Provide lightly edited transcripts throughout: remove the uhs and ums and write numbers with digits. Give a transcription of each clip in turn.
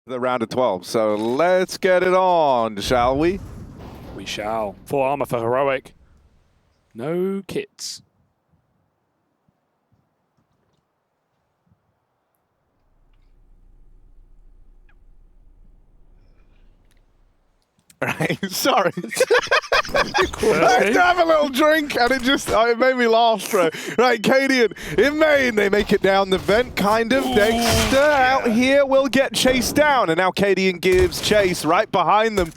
the round of 12. So let's get it on, shall we? We shall. Full armor for Heroic. No kits. Right, sorry. I had to have a little drink and it made me laugh, bro. Right, cadiaN in main, they make it down the vent, kind of. Dexter out here will get chased down, and now cadiaN gives chase right behind them.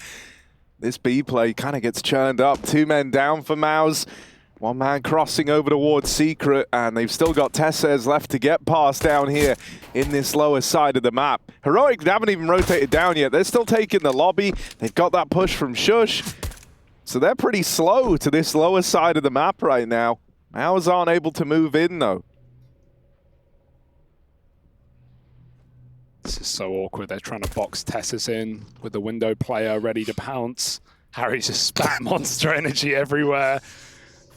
This B play kind of gets churned up. 2 men down for MOUZ. 1 man crossing over towards Secret, and they've still got Tessez left to get past down here in this lower side of the map. Heroic haven't even rotated down yet. They're still taking the lobby. They've got that push from Shush. So they're pretty slow to this lower side of the map right now. MOUZ aren't able to move in, though. This is so awkward. They're trying to box Tessez in with the window player ready to pounce. Harry's just spat monster energy everywhere.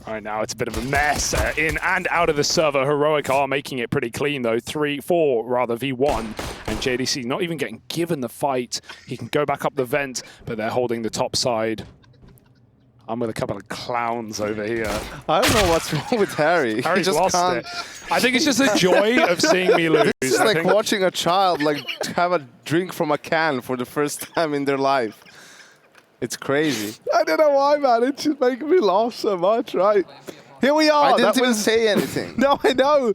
Right now, it's a bit of a mess in and out of the server. Heroic are making it pretty clean, though. 4 rather, V1. And JDC not even getting given the fight. He can go back up the vent, but they're holding the top side. I'm with a couple of clowns over here. I don't know what's wrong with Harry. Harry's just lost it. I think it's just the joy of seeing me lose. This is like watching a child have a drink from a can for the first time in their life. It's crazy. I don't know why, man. It's just making me laugh so much, right? Here we are. I didn't even say anything. No, I know.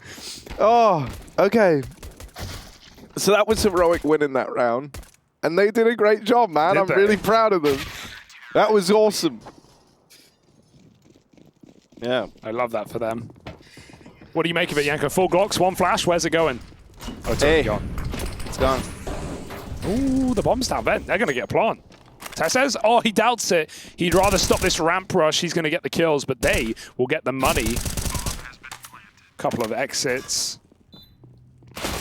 Oh, okay. So that was Heroic winning that round. And they did a great job, man. I'm really proud of them. That was awesome. Yeah, I love that for them. What do you make of it, Yanko? 4 Glocks, 1 flash. Where's it going? Oh, it's already gone. It's gone. Ooh, the bomb's down vent. They're going to get a plant. Tessez, oh, he doubts it. He'd rather stop this ramp rush. He's going to get the kills, but they will get the money. Couple of exits.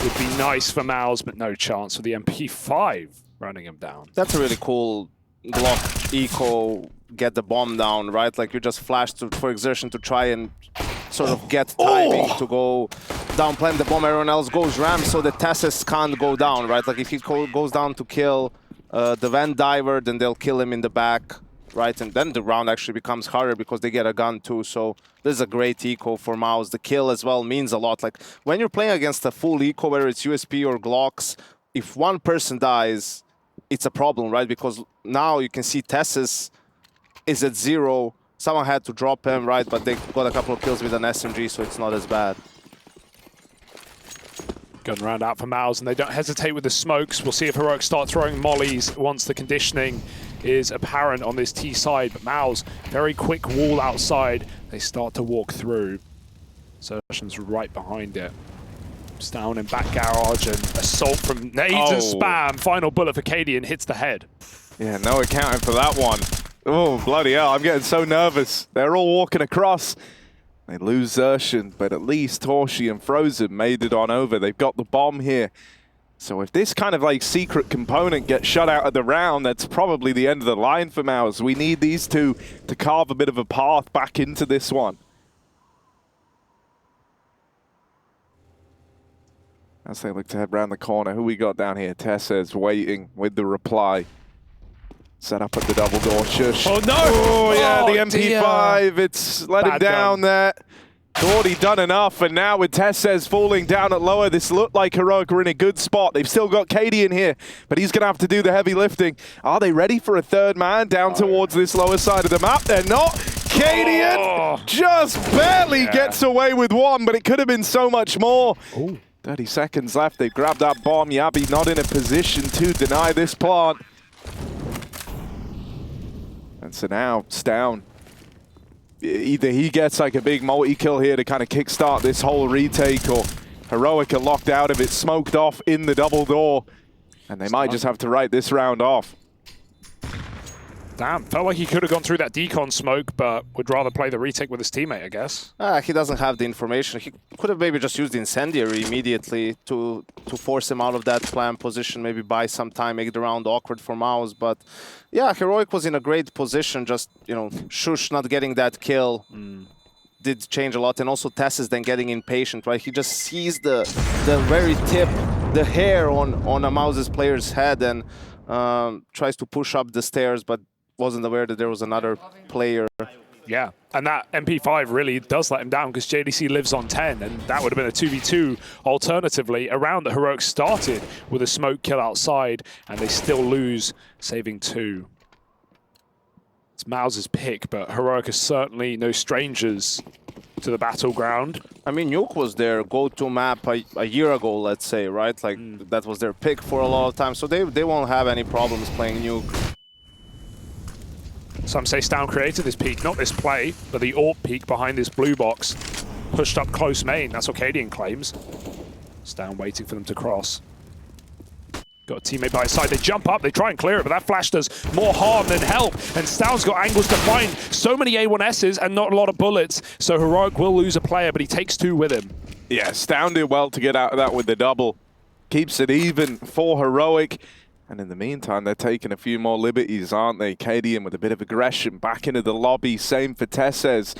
Would be nice for MOUZ, but no chance with the MP5 running him down. That's a really cool Glock eco, get the bomb down, right? Like you just flash for exertion to try and sort of get timing to go down, plant the bomb, everyone else goes ramp, so the Tessez can't go down, right? Like if he goes down to kill the Van Diver, then they'll kill him in the back, right? And then the round actually becomes harder because they get a gun too. So this is a great eco for MOUZ. The kill as well means a lot. Like when you're playing against a full eco, whether it's USP or Glocks, if one person dies, it's a problem, right? Because now you can see Tessez is at 0. Someone had to drop him, right? But they got a couple of kills with an SMG, so it's not as bad. Gun round out for MOUZ, and they don't hesitate with the smokes. We'll see if Heroic start throwing mollies once the conditioning is apparent on this T side. But MOUZ, very quick wall outside. They start to walk through. Surgeon's right behind it. stavn in back garage, and assault from nades and spam. Final bullet for cadiaN hits the head. Yeah, no accounting for that one. Oh, bloody hell, I'm getting so nervous. They're all walking across. They lose Zershan, but at least Torshi and Frozen made it on over. They've got the bomb here. So if this kind of like secret component gets shut out of the round, that's probably the end of the line for MOUZ. We need these two to carve a bit of a path back into this one. As they look to head round the corner, who we got down here? Tessez waiting with the reply. Set up at the double door. Shush. Oh, no! Oh, yeah, the MP5. It's let him down there. Thought he'd done enough, and now with Tessez falling down at lower, this looked like Heroic were in a good spot. They've still got cadiaN here, but he's going to have to do the heavy lifting. Are they ready for a 3rd man down towards this lower side of the map? They're not. cadiaN just barely gets away with 1, but it could have been so much more. 30 seconds left. They've grabbed that bomb. Yabi not in a position to deny this plant. And so now, stavn, either he gets like a big multi-kill here to kind of kickstart this whole retake, or Heroic are locked out of it, smoked off in the double door, and they might just have to write this round off. Damn, felt like he could have gone through that decon smoke, but would rather play the retake with his teammate, I guess. He doesn't have the information. He could have maybe just used the incendiary immediately to force him out of that plan position, maybe buy some time, make the round awkward for MOUZ. But yeah, Heroic was in a great position, just, you know, Shush not getting that kill did change a lot. And also Tessez then getting impatient, right? He just sees the very tip the hair on a MOUZ's player's head and tries to push up the stairs, but wasn't aware that there was another player. Yeah, and that MP5 really does let him down because JDC lives on 10, and that would have been a 2v2 alternatively. A round that Heroic started with a smoke kill outside, and they still lose, saving 2. It's MOUZ's pick, but Heroic is certainly no strangers to the battleground. I mean, Nuke was their go-to map a year ago, let's say, right? Like, that was their pick for a lot of time, so they won't have any problems playing Nuke. Some say stavn created this peak, not this play, but the AWP peak behind this blue box. Pushed up close main, that's what cadiaN claims. stavn waiting for them to cross. Got a teammate by his side, they jump up, they try and clear it, but that flash does more harm than help. And stavn's got angles to find so many A1Ss and not a lot of bullets, so Heroic will lose a player, but he takes 2 with him. Yeah, stavn did well to get out of that with the double. Keeps it even for Heroic. And in the meantime, they're taking a few more liberties, aren't they? cadiaN with a bit of aggression back into the lobby. Same for Tesses.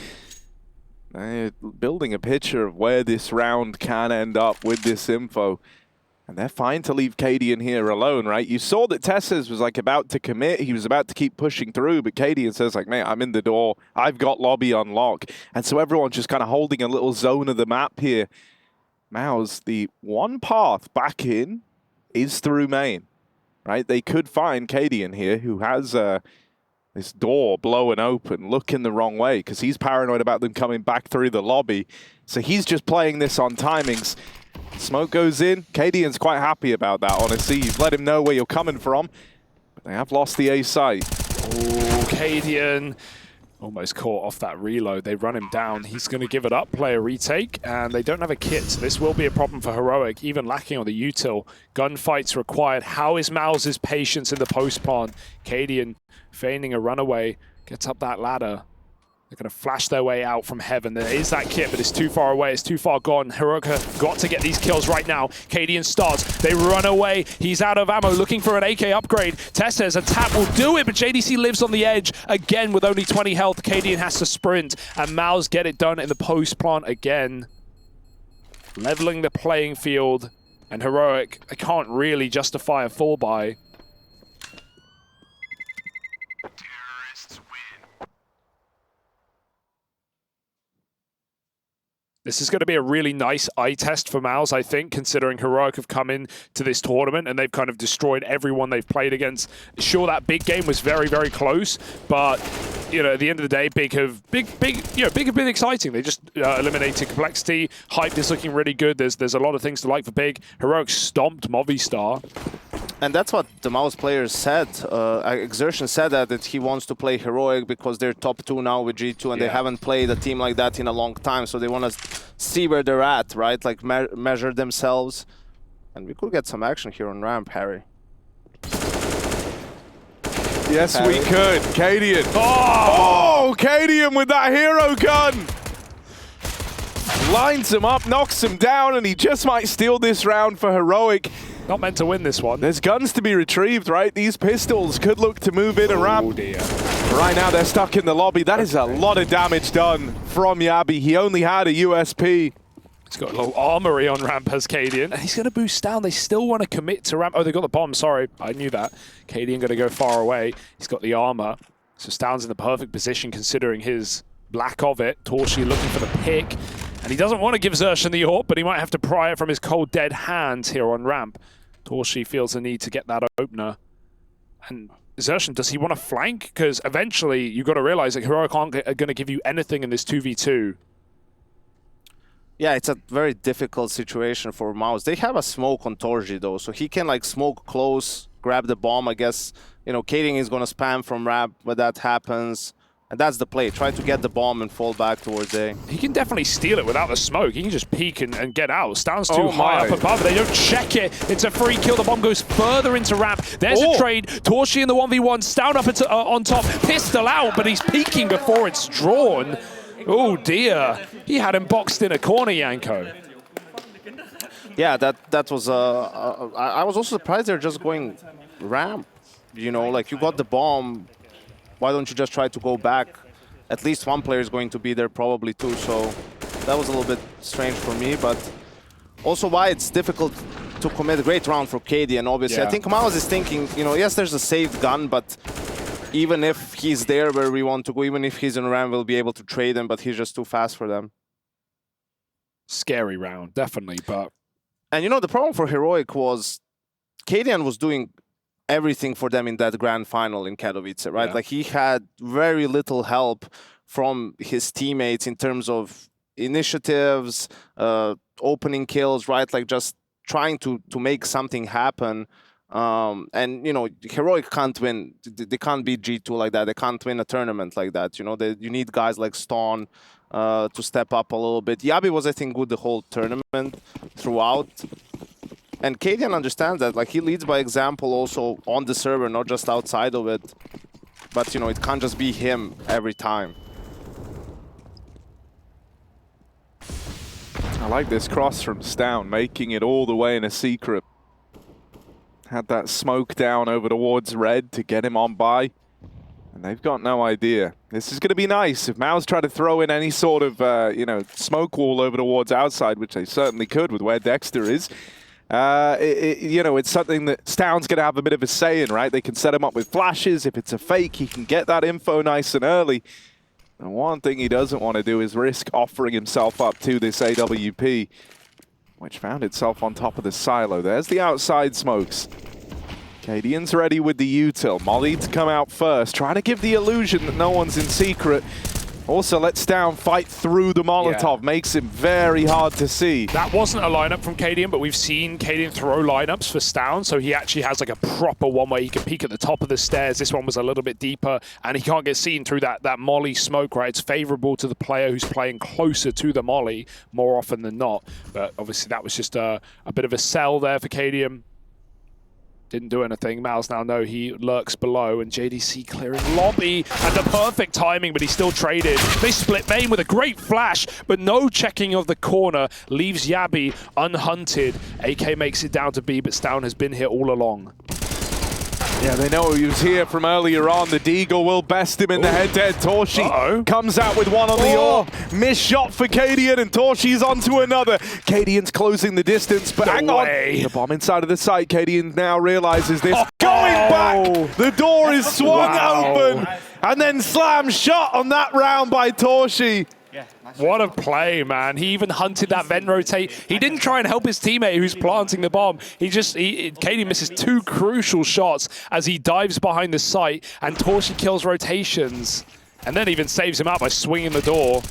They're building a picture of where this round can end up with this info. And they're fine to leave cadiaN here alone, right? You saw that Tesses was like about to commit. He was about to keep pushing through, but cadiaN says like, mate, I'm in the door. I've got lobby on lock. And so everyone's just kind of holding a little zone of the map here. MOUZ, the one path back in is through main. Right, they could find cadiaN here, who has this door blowing open, looking the wrong way, because he's paranoid about them coming back through the lobby. So he's just playing this on timings. Smoke goes in. cadiaN's quite happy about that, honestly. You've let him know where you're coming from. But they have lost the A site. Oh, cadiaN almost caught off that reload. They run him down. He's going to give it up, play a retake, and they don't have a kit, so this will be a problem for Heroic, even lacking on the util. Gunfights required. How is MOUZ's patience in the post plant? cadiaN feigning a runaway, gets up that ladder. They're going to flash their way out from heaven. There is that kit, but it's too far away. It's too far gone. Heroic have got to get these kills right now. cadiaN starts. They run away. He's out of ammo, looking for an AK upgrade. Tess says a tap will do it, but JDC lives on the edge. Again, with only 20 health, cadiaN has to sprint, and MOUZ get it done in the post plant again. Leveling the playing field, and Heroic, I can't really justify a full buy. This is going to be a really nice eye test for MOUZ, I think, considering Heroic have come in to this tournament and they've kind of destroyed everyone they've played against. Sure, that big game was very, very close, but you know, at the end of the day, big have been exciting. They just eliminated complexity. Hype is looking really good. There's a lot of things to like for big. Heroic stomped Movistar. And that's what the MOUZ players said. Exertion said that he wants to play Heroic because they're top 2 now with G2 and they haven't played a team like that in a long time. So they want to see where they're at, right? Like measure themselves. And we could get some action here on ramp, Harry. Yes, Harry. we could. cadiaN. Oh, cadiaN with that hero gun. Lines him up, knocks him down, and he just might steal this round for Heroic. Not meant to win this one. There's guns to be retrieved, right? These pistols could look to move in a ramp. Oh dear. Right now they're stuck in the lobby. That is a lot of damage done from Yabi. He only had a USP. He's got a little armory on ramp as cadiaN. And he's going to boost down. They still want to commit to ramp. Oh, they got the bomb. Sorry, I knew that. cadiaN going to go far away. He's got the armor. So stavn's in the perfect position considering his lack of it. Torshi looking for the pick. And he doesn't want to give Xerxon the AWP, but he might have to pry it from his cold, dead hands here on ramp. Torshi feels the need to get that opener. And Xerxon, does he want to flank? Because eventually, you've got to realize that Heroic aren't going to give you anything in this 2v2. Yeah, it's a very difficult situation for MOUZ. They have a smoke on Torji, though, so he can, like, smoke close, grab the bomb. I guess, you know, cadiaN is going to spam from ramp when that happens. And that's the play. Try to get the bomb and fall back towards A. He can definitely steal it without the smoke. He can just peek and get out. stavn's too high up above. They don't check it. It's a free kill. The bomb goes further into ramp. There's a trade. Torshi in the 1v1. stavn up on top. Pistol out, but he's peeking before it's drawn. Oh dear. He had him boxed in a corner, Yanko. Yeah, that was... I was also surprised they're just going ramp. You know, like, you got the bomb. Why don't you just try to go back? At least one player is going to be there, probably two, so that was a little bit strange for me, but also why it's difficult to commit. Great round for cadiaN, obviously. Yeah. I think MOUZ is thinking, you know, yes, there's a safe gun, but even if he's there where we want to go, even if he's in RAM, we'll be able to trade him, but he's just too fast for them. Scary round, definitely, but... And you know, the problem for Heroic was cadiaN was doing everything for them in that grand final in Katowice, right? Yeah. Like, he had very little help from his teammates in terms of initiatives, opening kills, right? Like, just trying to make something happen. And, you know, Heroic can't win. They can't beat G2 like that. They can't win a tournament like that. You know, you need guys like stavn to step up a little bit. Yabi was, I think, good the whole tournament throughout. And cadiaN understands that. Like, he leads by example also on the server, not just outside of it. But, you know, it can't just be him every time. I like this cross from stavn, making it all the way in a secret. Had that smoke down over towards red to get him on by. And they've got no idea. This is going to be nice. If MOUZ try to throw in any sort of, you know, smoke wall over towards outside, which they certainly could with where Dexter is, you know, it's something that stavn's going to have a bit of a say in, right? They can set him up with flashes. If it's a fake, he can get that info nice and early. And one thing he doesn't want to do is risk offering himself up to this AWP, which found itself on top of the silo. There's the outside smokes. cadiaN's ready with the util. Molly to come out first, trying to give the illusion that no one's in secret. Also lets stavn fight through the Molotov, makes it very hard to see. That wasn't a lineup from cadiaN, but we've seen cadiaN throw lineups for stavn, so he actually has like a proper one where he can peek at the top of the stairs. This one was a little bit deeper, and he can't get seen through that molly smoke, right? It's favorable to the player who's playing closer to the molly more often than not. But obviously that was just a bit of a sell there for cadiaN. Didn't do anything. MOUZ now know he lurks below, and JDC clearing lobby at the perfect timing, but he still traded. They split main with a great flash, but no checking of the corner. Leaves Yabi unhunted. AK makes it down to B, but stavn has been here all along. Yeah, they know he was here from earlier on. The Deagle will best him in the head-to-head. Torshi comes out with one on the AWP. Missed shot for cadiaN, and Torshi's onto another. cadiaN's closing the distance, but hang on. The bomb inside of the site. cadiaN now realizes this. Going back! The door is swung open, and then slam shot on that round by Torshi. What a play, man. He even hunted that vent rotate. He didn't try and help his teammate who's planting the bomb. cadiaN misses two crucial shots as he dives behind the site, and Torshi kills rotations and then even saves him out by swinging the door.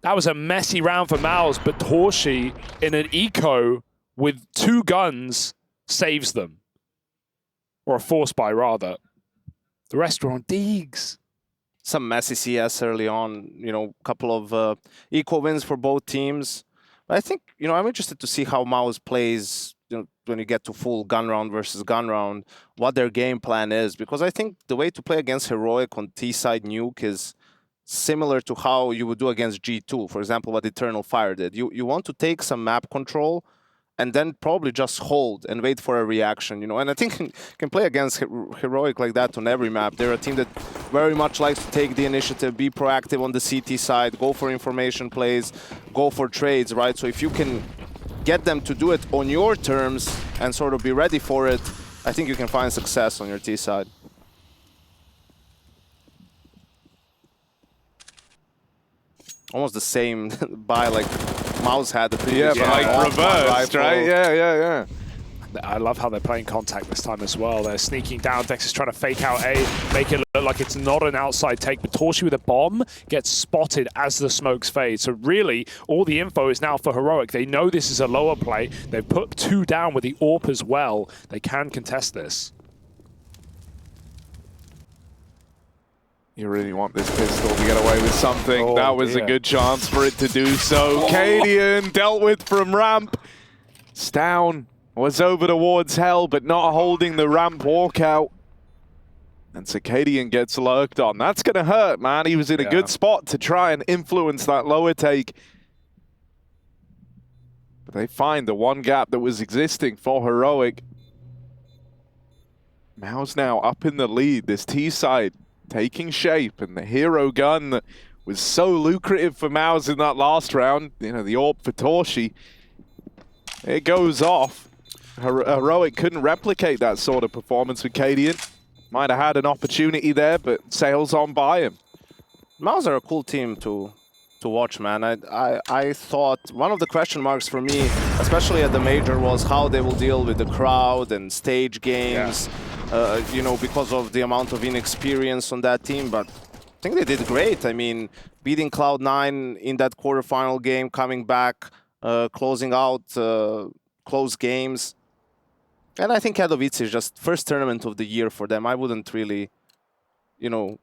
That was a messy round for MOUZ, but Torshi in an eco with two guns saves them. Or a force buy, rather. The rest were on Deegs. Some messy CS early on, you know, a couple of equal wins for both teams. But I think, you know, I'm interested to see how MOUZ plays, you know, when you get to full gun round versus gun round, what their game plan is. Because I think the way to play against Heroic on T-side Nuke is similar to how you would do against G2. For example, what Eternal Fire did. You want to take some map control and then probably just hold and wait for a reaction, you know. And I think you can play against Heroic like that on every map. They're a team that very much likes to take the initiative, be proactive on the CT side, go for information plays, go for trades, right? So if you can get them to do it on your terms and sort of be ready for it, I think you can find success on your T side. Almost the same buy like MOUZ had the previous but like reversed, right? Yeah. I love how they're playing contact this time as well. They're sneaking down. Dexter's trying to fake out A, make it look like it's not an outside take, but Torshi with a bomb gets spotted as the smokes fade. So really, all the info is now for Heroic. They know this is a lower play. They've put two down with the AWP as well. They can contest this. You really want this pistol to get away with something. That was a good chance for it to do so. cadiaN dealt with from ramp. stavn was over towards hell, but not holding the ramp walkout. And so cadiaN gets lurked on. That's going to hurt, man. He was in a good spot to try and influence that lower take. But they find the one gap that was existing for Heroic. MOUZ now up in the lead. This T side taking shape, and the hero gun that was so lucrative for MOUZ in that last round, you know, the AWP for Torshi, it goes off. Heroic couldn't replicate that sort of performance with cadiaN. Might have had an opportunity there, but sails on by him. MOUZ are a cool team to watch, man. I thought one of the question marks for me, especially at the major, was how they will deal with the crowd and stage games, you know, because of the amount of inexperience on that team. But I think they did great. I mean, beating Cloud9 in that quarterfinal game, coming back, closing out close games. And I think Katowice is just first tournament of the year for them. I wouldn't really, you know,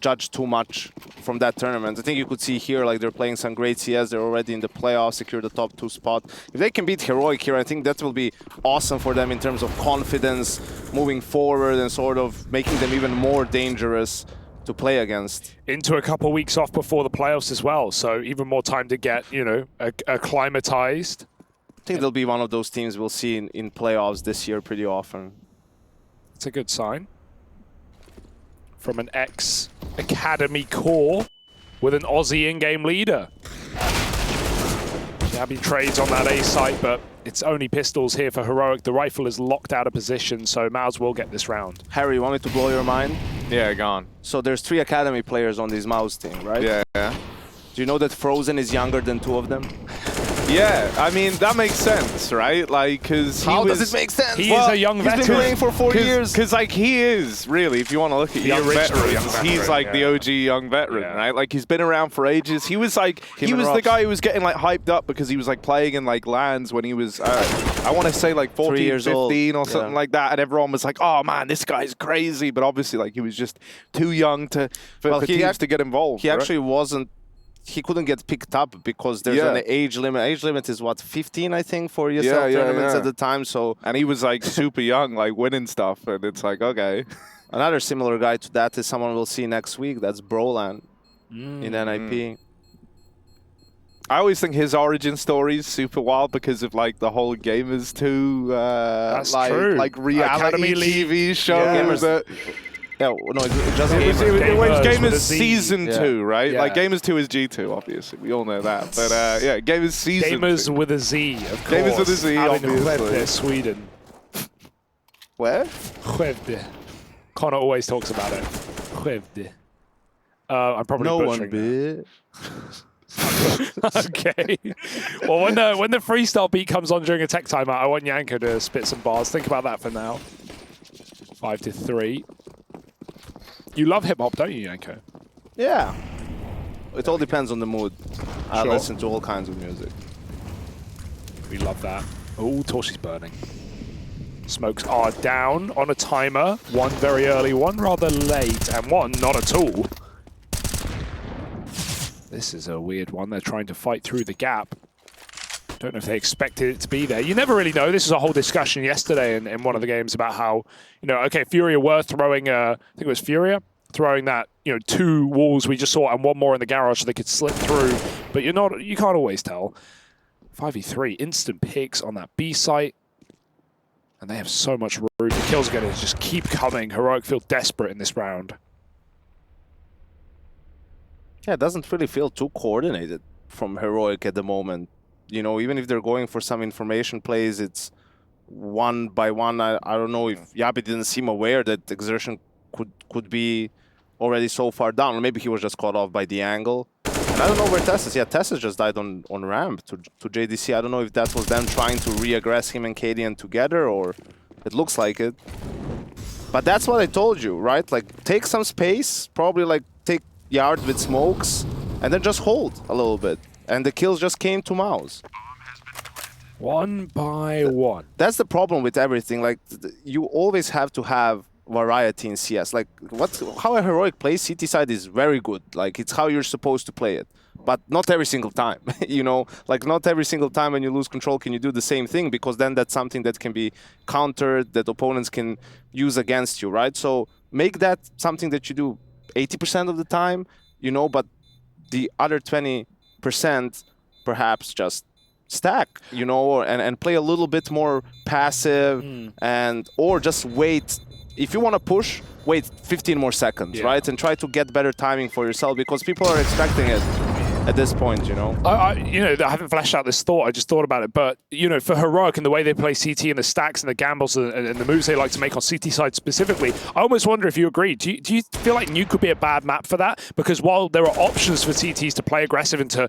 judge too much from that tournament. I think you could see here, like, they're playing some great CS. They're already in the playoffs, secure the top 2 spot. If they can beat Heroic here, I think that will be awesome for them in terms of confidence moving forward and sort of making them even more dangerous to play against. Into a couple weeks off before the playoffs as well, so even more time to get, you know, acclimatized. I think they'll be one of those teams we'll see in playoffs this year pretty often. it's a good sign. From an ex-Academy core with an Aussie in-game leader. Shabby trades on that A site, but it's only pistols here for Heroic. The rifle is locked out of position, so MOUZ will get this round. Harry, you want me to blow your mind? Yeah, go on. So there's 3 Academy players on this MOUZ team, right? Yeah. Do you know that Frozen is younger than 2 of them? Yeah, I mean, that makes sense, right? Like, because How does it make sense? He is a young veteran. He's been playing for 4 years. Because, like, he is, really, if you want to look at young veterans, young veteran, he's, like, the OG young veteran, right? Like, he's been around for ages. He was, like, he was the guy who was getting, like, hyped up because he was, like, playing in, like, LANs when he was, I want to say, like, 14, years 15 old. or something like that. And everyone was like, oh, man, this guy's crazy. But obviously, like, he was just too young for teams to get involved. He actually wasn't. He couldn't get picked up because there's an age limit. Age limit is what, 15, I think, for ESL tournaments at the time. So and he was like super young, like winning stuff, and it's like, okay. Another similar guy to that is someone we'll see next week. That's Brolan in NIP. I always think his origin story is super wild because of like the whole Gamers 2 like reality TV show. That Yeah, no, it just it was Gamers Z. Season 2, right? Yeah. Like Gamers 2 is G2, obviously. We all know that. But yeah, Gamers Season Gamers 2. with a Z, of course. Gamers with a Z, out in obviously. Skövde, Sweden. Where? Skövde. Connor always talks about it. Skövde. I'm probably butchering that. Okay. Well, when the freestyle beat comes on during a tech timeout, I want Yanko to spit some bars. Think about that for now. 5-3. You love hip-hop, don't you, Yanko? Yeah. It all depends on the mood. I Sure. listen to all kinds of music. We love that. Oh, Torshi's burning. Smokes are down on a timer. One very early, one rather late, and one not at all. This is a weird one. They're trying to fight through the gap. Don't know if they expected it to be there. You never really know. This was a whole discussion yesterday in one of the games about how, you know, okay, Furia were throwing, I think it was Furia, throwing that, you know, 2 walls we just saw and one more in the garage so they could slip through. But you can't always tell. 5v3, instant picks on that B site. And they have so much room. The kills are going to just keep coming. Heroic feel desperate in this round. Yeah, it doesn't really feel too coordinated from Heroic at the moment. You know, even if they're going for some information plays, it's one by one. I don't know if Yabi didn't seem aware that Exertion could be already so far down. Or maybe he was just caught off by the angle. And I don't know where Tess is. Yeah, Tess just died on ramp to JDC. I don't know if that was them trying to re-aggress him and cadiaN together, or it looks like it. But that's what I told you, right? Like, take some space, probably like take yard with smokes, and then just hold a little bit. And the kills just came to MOUZ. One by one. That's the problem with everything. Like, you always have to have variety in CS. Like, how a Heroic plays CT side is very good. Like, it's how you're supposed to play it. But not every single time, you know? Like, not every single time when you lose control can you do the same thing, because then that's something that can be countered, that opponents can use against you, right? So make that something that you do 80% of the time, you know, but the other 20% perhaps just stack, you know, and play a little bit more passive or just wait. If you want to push, wait 15 more seconds, right? And try to get better timing for yourself, because people are expecting it. at this point, you know. I haven't fleshed out this thought. I just thought about it. But, for Heroic and the way they play CT and the stacks and the gambles and the moves they like to make on CT side specifically, I almost wonder if you agree. Do you feel like Nuke could be a bad map for that? Because while there are options for CTs to play aggressive and to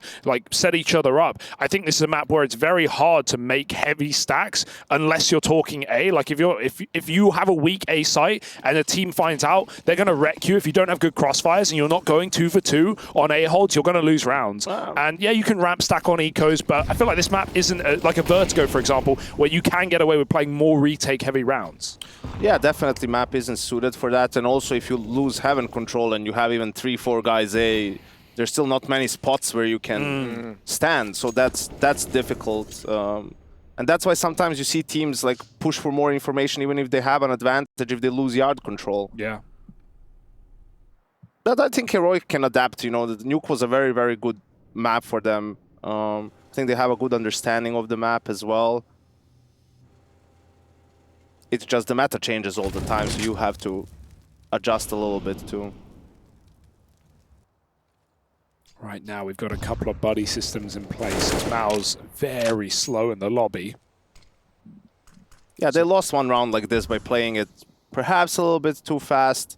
set each other up, I think this is a map where it's very hard to make heavy stacks unless you're talking A. Like if you have a weak A site and a team finds out, they're going to wreck you. If you don't have good crossfires and you're not going 2 for 2 on A holds, you're going to lose rounds. Wow. And yeah, you can ramp stack on ecos, but I feel like this map isn't like a Vertigo, for example, where you can get away with playing more retake heavy rounds. Yeah, definitely map isn't suited for that. And also if you lose Heaven control and you have even 3-4 guys A, there's still not many spots where you can stand. So that's difficult. And that's why sometimes you see teams push for more information even if they have an advantage if they lose yard control. Yeah. But I think Heroic can adapt, the Nuke was a very, very good map for them. I think they have a good understanding of the map as well. It's just the meta changes all the time, so you have to adjust a little bit too. Right now we've got a couple of buddy systems in place. MOUZ very slow in the lobby. Yeah, they lost one round like this by playing it perhaps a little bit too fast,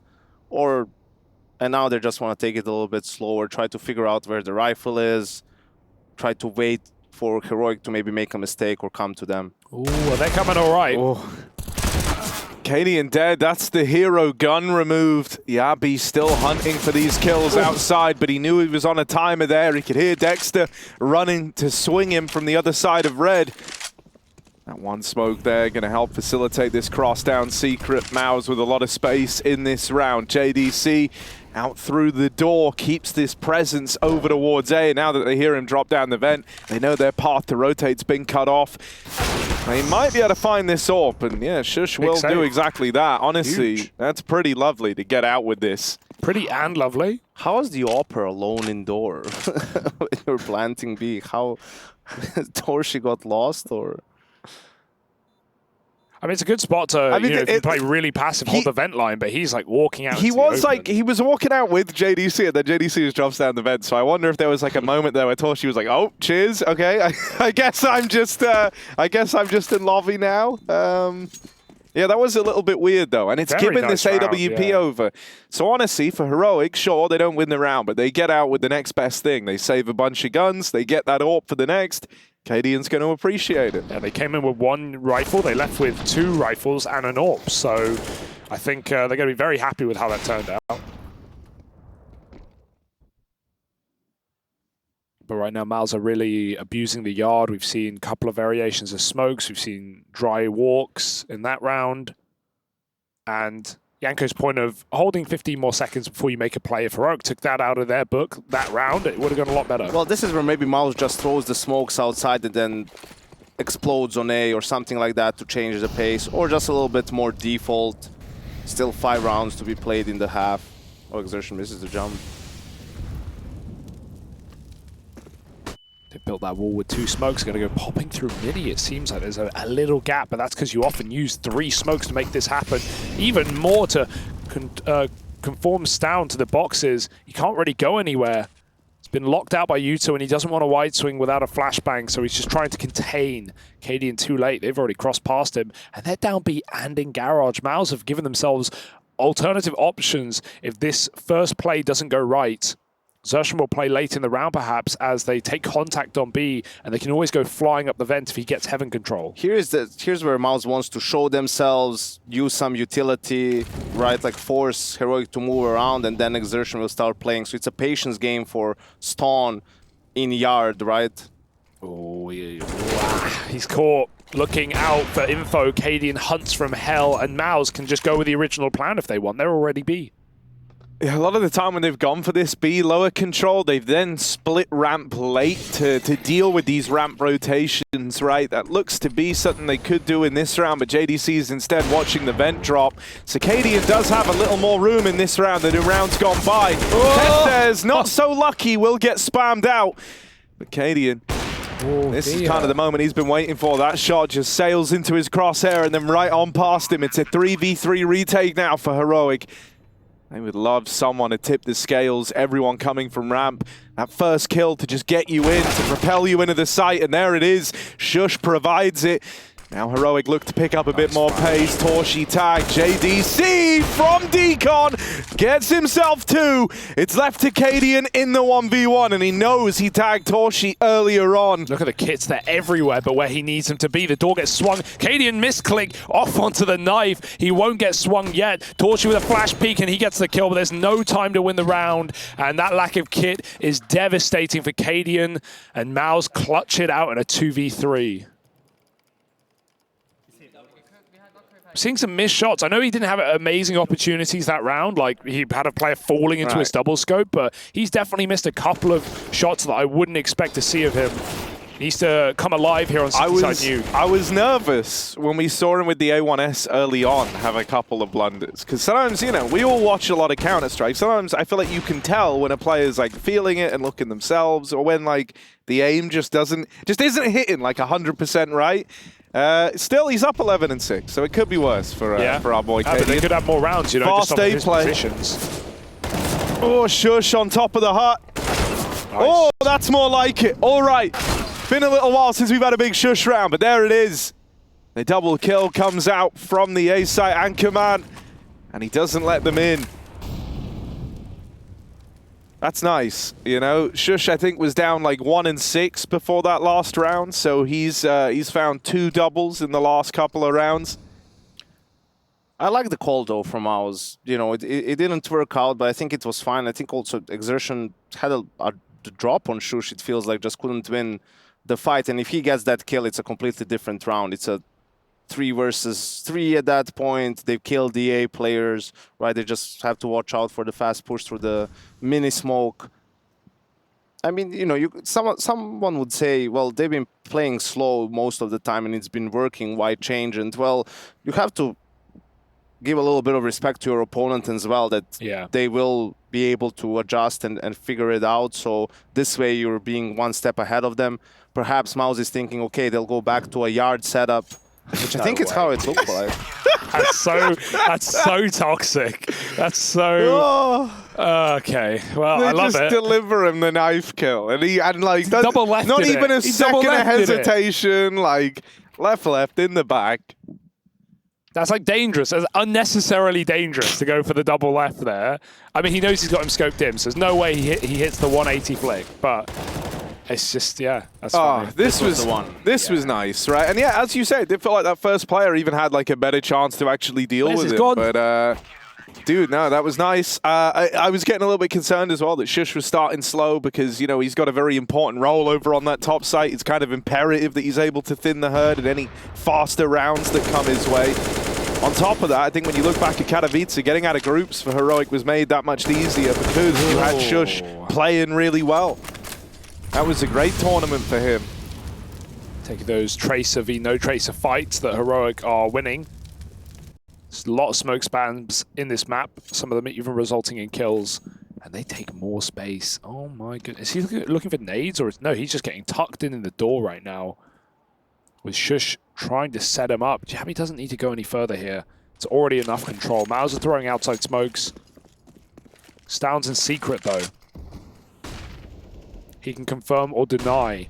and now they just want to take it a little bit slower, try to figure out where the rifle is, try to wait for Heroic to maybe make a mistake or come to them. Ooh, they're coming all right. cadiaN dead, that's the hero gun removed. Yabi still hunting for these kills outside, but he knew he was on a timer there. He could hear Dexter running to swing him from the other side of red. That one smoke there going to help facilitate this cross down secret. MOUZ with a lot of space in this round. JDC out through the door, keeps this presence over towards A. Now that they hear him drop down the vent, they know their path to rotate's been cut off. They might be able to find this AWP, and yeah, Shush will do exactly that. Honestly, that's pretty lovely to get out with this. Pretty and lovely. How is the AWPer alone indoor when you're planting B? How or she got lost, or? I mean, it's a good spot to if you play really passive, hold the vent line, but he's walking out. He was he was walking out with JDC, and then JDC just drops down the vent. So I wonder if there was a moment there where Torshi was like, "Oh, cheers, okay, I guess I'm just in lobby now." Yeah, that was a little bit weird though, and it's given this AWP over. So honestly, for Heroic, sure, they don't win the round, but they get out with the next best thing. They save a bunch of guns, they get that AWP for the next. cadiaN's going to appreciate it. Yeah, they came in with 1 rifle, they left with 2 rifles and an AWP, so I think they're going to be very happy with how that turned out. But right now, MOUZ are really abusing the yard. We've seen a couple of variations of smokes. We've seen dry walks in that round. And Yanko's point of holding 15 more seconds before you make a play. If Heroic took that out of their book that round, it would have gone a lot better. Well, this is where maybe MOUZ just throws the smokes outside and then explodes on A or something like that to change the pace. Or just a little bit more default. Still 5 rounds to be played in the half. Oh, Exertion misses the jump. They built that wall with 2 smokes, going to go popping through midi. It seems like there's a little gap, but that's because you often use 3 smokes to make this happen. Even more to conform stavn to the boxes. He can't really go anywhere. He's been locked out by Yuto, and he doesn't want a wide swing without a flashbang, so he's just trying to contain cadiaN too late. They've already crossed past him, and they're down B and in garage. MOUZ have given themselves alternative options if this first play doesn't go right. Xerxon will play late in the round, perhaps, as they take contact on B, and they can always go flying up the vent if he gets Heaven control. Here's where MOUZ wants to show themselves, use some utility, right? Force Heroic to move around, and then Exertion will start playing. So it's a patience game for stavn in yard, right? Oh, yeah. Wow. He's caught looking out for info. cadiaN hunts from hell, and MOUZ can just go with the original plan if they want. They're already B. Yeah, a lot of the time when they've gone for this B lower control, they've then split ramp late to deal with these ramp rotations, right? That looks to be something they could do in this round, but JDC is instead watching the vent drop. So cadiaN does have a little more room in this round than in rounds gone by. Testez, not so lucky, will get spammed out. But cadiaN, this is kind of the moment he's been waiting for. That shot just sails into his crosshair and then right on past him. It's a 3v3 retake now for Heroic. They would love someone to tip the scales, everyone coming from ramp. That first kill to just get you in, to propel you into the site, and there it is. Sjuush provides it. Now Heroic look to pick up a bit more pace. Torshi tag, JDC from Decon gets himself 2. It's left to cadiaN in the 1v1, and he knows he tagged Torshi earlier on. Look at the kits, they're everywhere, but where he needs them to be. The door gets swung. cadiaN misclick off onto the knife. He won't get swung yet. Torshi with a flash peek, and he gets the kill, but there's no time to win the round, and that lack of kit is devastating for cadiaN, and MOUZ clutch it out in a 2v3. Seeing some missed shots. I know he didn't have amazing opportunities that round, like he had a player falling into his double scope, but he's definitely missed a couple of shots that I wouldn't expect to see of him. He needs to come alive here on Nuke. I was nervous when we saw him with the A1S early on have a couple of blunders, because sometimes, you know, we all watch a lot of Counter-Strike. Sometimes I feel like you can tell when a player's like feeling it and looking themselves, or when like the aim just isn't hitting like 100% right. Still, he's up 11-6, so it could be worse for our boy cadiaN. They could have more rounds, you know, Fast just on his play. positions. Oh, Sjuush on top of the hut. Nice. Oh, that's more like it. All right. Been a little while since we've had a big Sjuush round, but there it is. The double kill comes out from the A site Anchorman, and he doesn't let them in. That's nice, you know. Sjuush, I think, was down like 1-6 before that last round, so he's found 2 doubles in the last couple of rounds. I like the call though from MOUZ. You know, it didn't work out, but I think it was fine. I think also Exertion had a drop on Sjuush. It feels like just couldn't win the fight, and if he gets that kill, it's a completely different round. It's a 3 versus 3 at that point. They've killed the A players, right? They just have to watch out for the fast push through the mini smoke. I mean, you know, someone would say, well, they've been playing slow most of the time and it's been working. Why change? And well, you have to give a little bit of respect to your opponent as well, that they will be able to adjust and figure it out. So this way you're being 1 step ahead of them. Perhaps MOUZ is thinking, okay, they'll go back to a yard setup, which I think is how it looks like. That's so toxic. That's so okay. Well, They I love just it. deliver him the knife kill, and like double lefted not even a He second of double-lefted it. hesitation. Like left in the back. That's like dangerous. That's unnecessarily dangerous to go for the double left there. I mean, he knows he's got him scoped in, so there's no way he hits the 180 flick, but it's just, that's funny. This was nice, right? And yeah, as you said, it did feel like that first player even had like a better chance to actually deal with it. But dude, no, that was nice. I was getting a little bit concerned as well that Sjuush was starting slow because, you know, he's got a very important role over on that top site. It's kind of imperative that he's able to thin the herd at any faster rounds that come his way. On top of that, I think when you look back at Katowice, getting out of groups for Heroic was made that much easier because you had Sjuush playing really well. That was a great tournament for him. Taking those Tracer v no Tracer fights that Heroic are winning. There's a lot of smoke spams in this map, some of them even resulting in kills, and they take more space. Oh my goodness. Is he looking for nades, or no, he's just getting tucked in the door right now. With Sjuush trying to set him up. Jabby doesn't need to go any further here. It's already enough control. MOUZ are throwing outside smokes. stavn's in secret though. He can confirm or deny.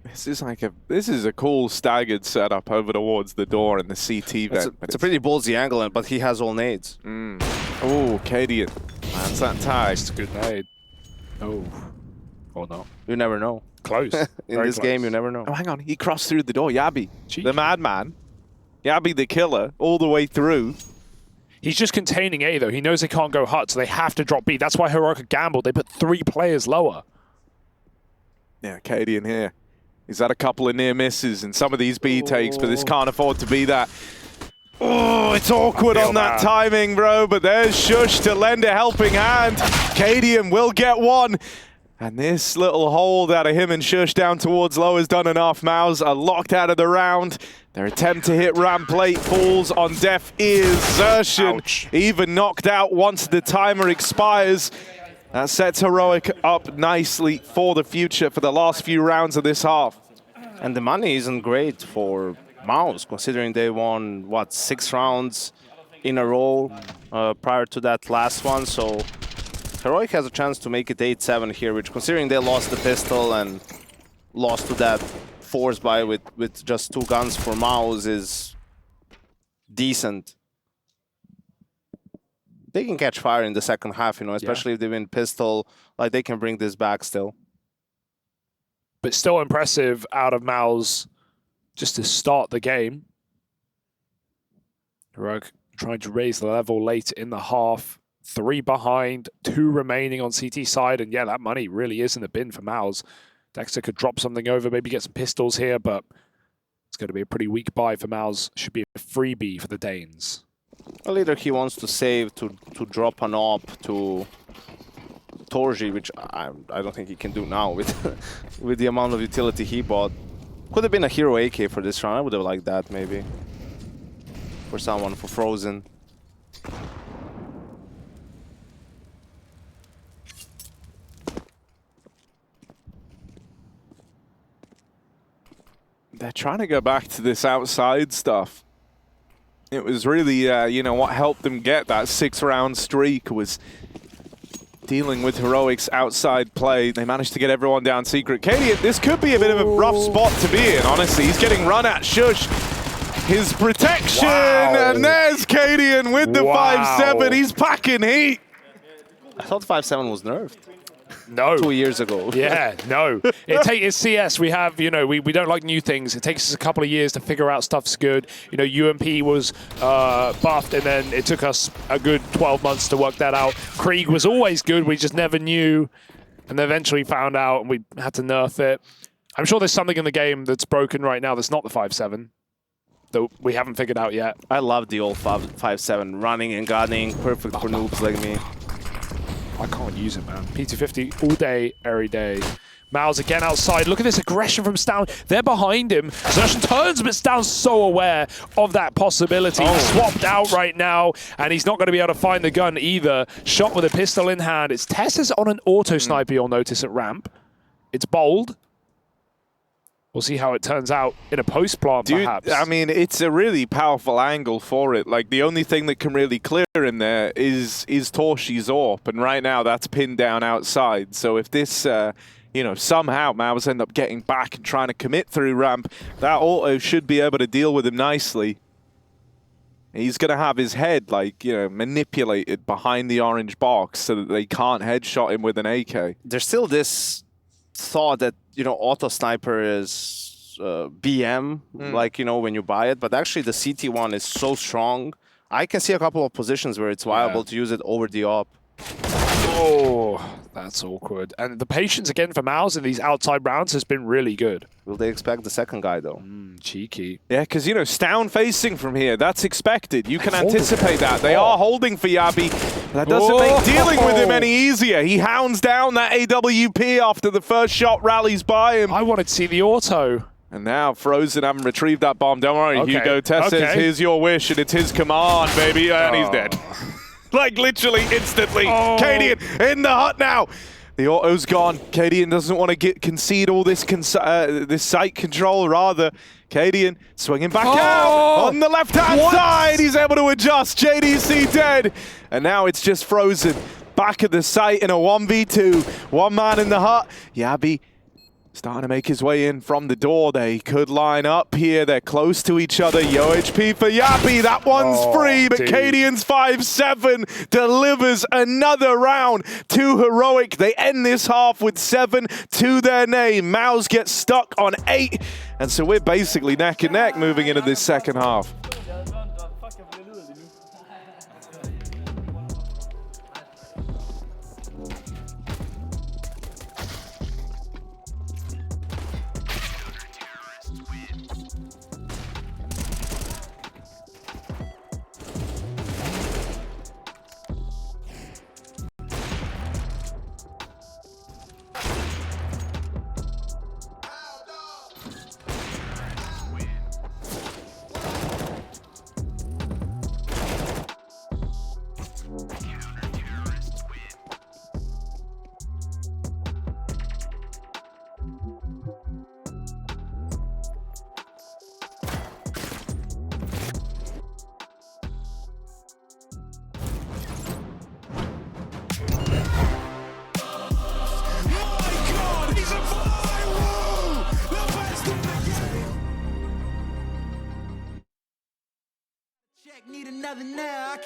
This is a cool staggered setup over towards the door and the CT vent. It's a pretty ballsy angle, but he has all nades. Oh, cadiaN. That's that tag. It's a good nade. Oh. Or not. You never know. Close. In this game, you never know. Oh, hang on. He crossed through the door. Yabby, the madman. Yabby, the killer, all the way through. He's just containing A, though. He knows they can't go hut, so they have to drop B. That's why Heroic gambled. They put 3 players lower. Yeah, cadiaN here. He's had a couple of near misses and some of these B takes, but this can't afford to be that. Oh, it's awkward on that timing, bro, but there's Sjuush to lend a helping hand. cadiaN will get one. And this little hold out of him and Sjuush down towards low has done enough. MOUZ are locked out of the round. Their attempt to hit ramp plate falls on deaf ears. Xertion even knocked out once the timer expires. That sets Heroic up nicely for the future for the last few rounds of this half. And the money isn't great for MOUZ, considering they won, what, 6 rounds in a row prior to that last one. So Heroic has a chance to make it 8-7 here, which, considering they lost the pistol and lost to that force buy with just 2 guns for MOUZ, is decent. They can catch fire in the second half, you know, especially if they win pistol. Like, they can bring this back still. But still impressive out of MOUZ just to start the game. Heroic trying to raise the level late in the half. 3 behind, 2 remaining on CT side. And yeah, that money really is in the bin for MOUZ. Dexter could drop something over, maybe get some pistols here, but it's going to be a pretty weak buy for MOUZ. Should be a freebie for the Danes. Well, either he wants to save to drop an op to Torji, which I don't think he can do now with with the amount of utility he bought. Could have been a hero AK for this round. I would have liked that, maybe. For someone, for Frozen. They're trying to go back to this outside stuff. It was really, you know, what helped them get that 6-round streak was dealing with Heroic's outside play. They managed to get everyone down secret. cadiaN, this could be a bit of a rough spot to be in, honestly. He's getting run at. Shush. His protection, and there's cadiaN with the 5-7. He's packing heat. I thought 5-7 was nerfed. No. 2 years ago. Yeah, no. It's CS. We have, you know, we don't like new things. It takes us a couple of years to figure out stuff's good. You know, UMP was buffed, and then it took us a good 12 months to work that out. Krieg was always good. We just never knew, and then eventually found out, and we had to nerf it. I'm sure there's something in the game that's broken right now that's not the 5-7 that we haven't figured out yet. I love the old 5-7, running and gunning, perfect for noobs like me. I can't use it, man. P250 all day, every day. MOUZ again outside. Look at this aggression from stavn. They're behind him. Zertion turns, but stavn's so aware of that possibility. He's swapped out right now, and he's not going to be able to find the gun either. Shot with a pistol in hand. It's Tessa's on an auto sniper, you'll notice, at ramp. It's bold. We'll see how it turns out in a post-plant, perhaps. I mean, it's a really powerful angle for it. Like, the only thing that can really clear in there is Torshi's AWP, and right now that's pinned down outside. So if this, you know, somehow MOUZ end up getting back and trying to commit through ramp, that auto should be able to deal with him nicely. He's going to have his head, like, you know, manipulated behind the orange box so that they can't headshot him with an AK. There's still this thought that, you know, auto sniper is BM, like, you know, when you buy it, but actually the CT one is so strong. I can see a couple of positions where it's viable to use it over the op. Oh, that's awkward. And the patience again for MOUZ in these outside rounds has been really good. Will they expect the second guy, though? Cheeky. Yeah, because, you know, stavn facing from here, that's expected. You can anticipate that. They are holding for Yabi. That doesn't make dealing with him any easier. He hounds down that AWP after the first shot rallies by him. I wanted to see the auto. And now Frozen haven't retrieved that bomb. Don't worry, Hugo. Tess says, here's your wish, and it's his command, baby. And he's dead. Like, literally, instantly. cadiaN in the hut now. The auto's gone. cadiaN doesn't want to concede all this this site control, rather. cadiaN swinging back out on the left-hand side. He's able to adjust. JDC dead. And now it's just Frozen back at the site in a 1v2. One man in the hut. Yabi starting to make his way in from the door. They could line up here. They're close to each other. Yo HP for Yabi. That one's free, but cadiaN's 5-7 delivers another round to Heroic. They end this half with 7 to their name. MOUZ gets stuck on 8. And so we're basically neck and neck moving into this second half.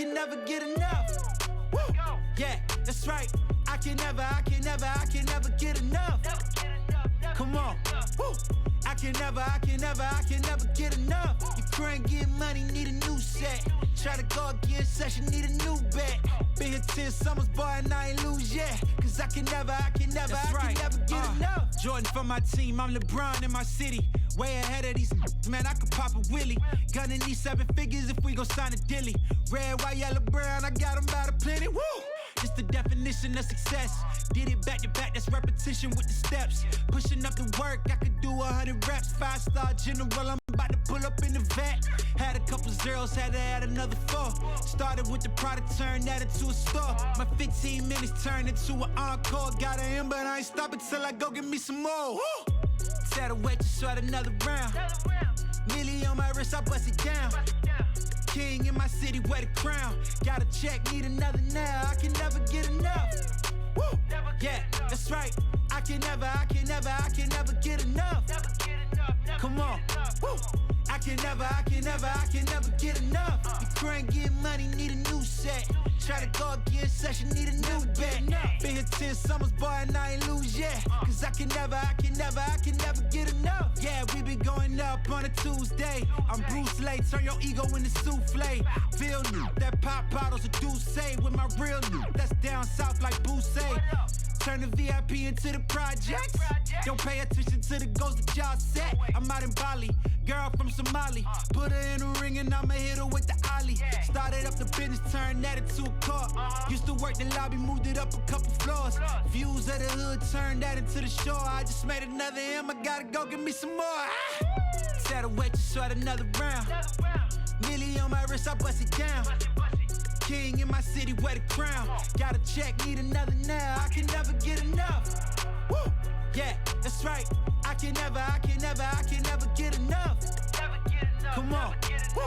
can never get enough. Woo. Yeah, that's right. I can never get enough. Come on. Woo. I can never get enough. You couldn't get money, need a new set. Try to go again, session, need a new bet. Been here 10 summers, boy, and I ain't lose yet. Cause I can never get enough. Jordan for my team, I'm LeBron in my city. Way ahead of these man, I could pop a Willie. Gunning these 7 figures if we gon' sign a dilly. Red, white, yellow, brown, I got them by the plenty. Woo! Just the definition of success. Did it back to back, that's repetition with the steps. Pushing up the work, I could do 100 reps. 5-star general, I'm about to pull up in the vet. Had a couple zeros, had to add another 4. Started with the product, turned that into a store. My 15 minutes turned into an encore. Got a in, but I ain't stopping till I go get me some more. Woo! Tell the waitress, short another round. Millie on my wrist, I bust it down. King in my city, wear the crown. Got a check, need another now. I can never get enough. Woo! Yeah, that's right. I can never get enough. Come on. Woo! I can never get enough. You couldn't get money, need a new set. Try to go again, session, need a new bet. Been here 10 summers, boy, and I ain't lose yet. Cause I can never get enough. Yeah, we been going up on a Tuesday. I'm Bruce Lee, turn your ego into souffle. Feel new, that pop bottles of Douce with my real new. That's down south like Bousse. Turn the VIP into the projects. Don't pay attention to the goals that y'all set. I'm out in Bali, girl from Somali. Put her in a ring and I'ma hit her with the ollie. Started up the business, turned that into a car. Used to work the lobby, moved it up a couple floors. Views of the hood, turned that into the shore. I just made another M, I gotta go get me some more. Tell the waitress, short another round. Millie on my wrist, I bust it down. King in my city, wear the crown. Got a check, need another now. I can never get enough. Woo! Yeah, that's right. I can never get enough. Come on. Woo!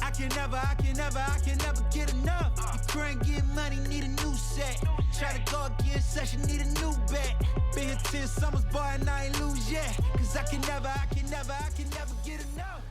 I can never get enough. You couldn't get money, need a new set. Try to go again, session, need a new bet. Been here 10 summers, boy, and I ain't lose yet. Cause I can never get enough.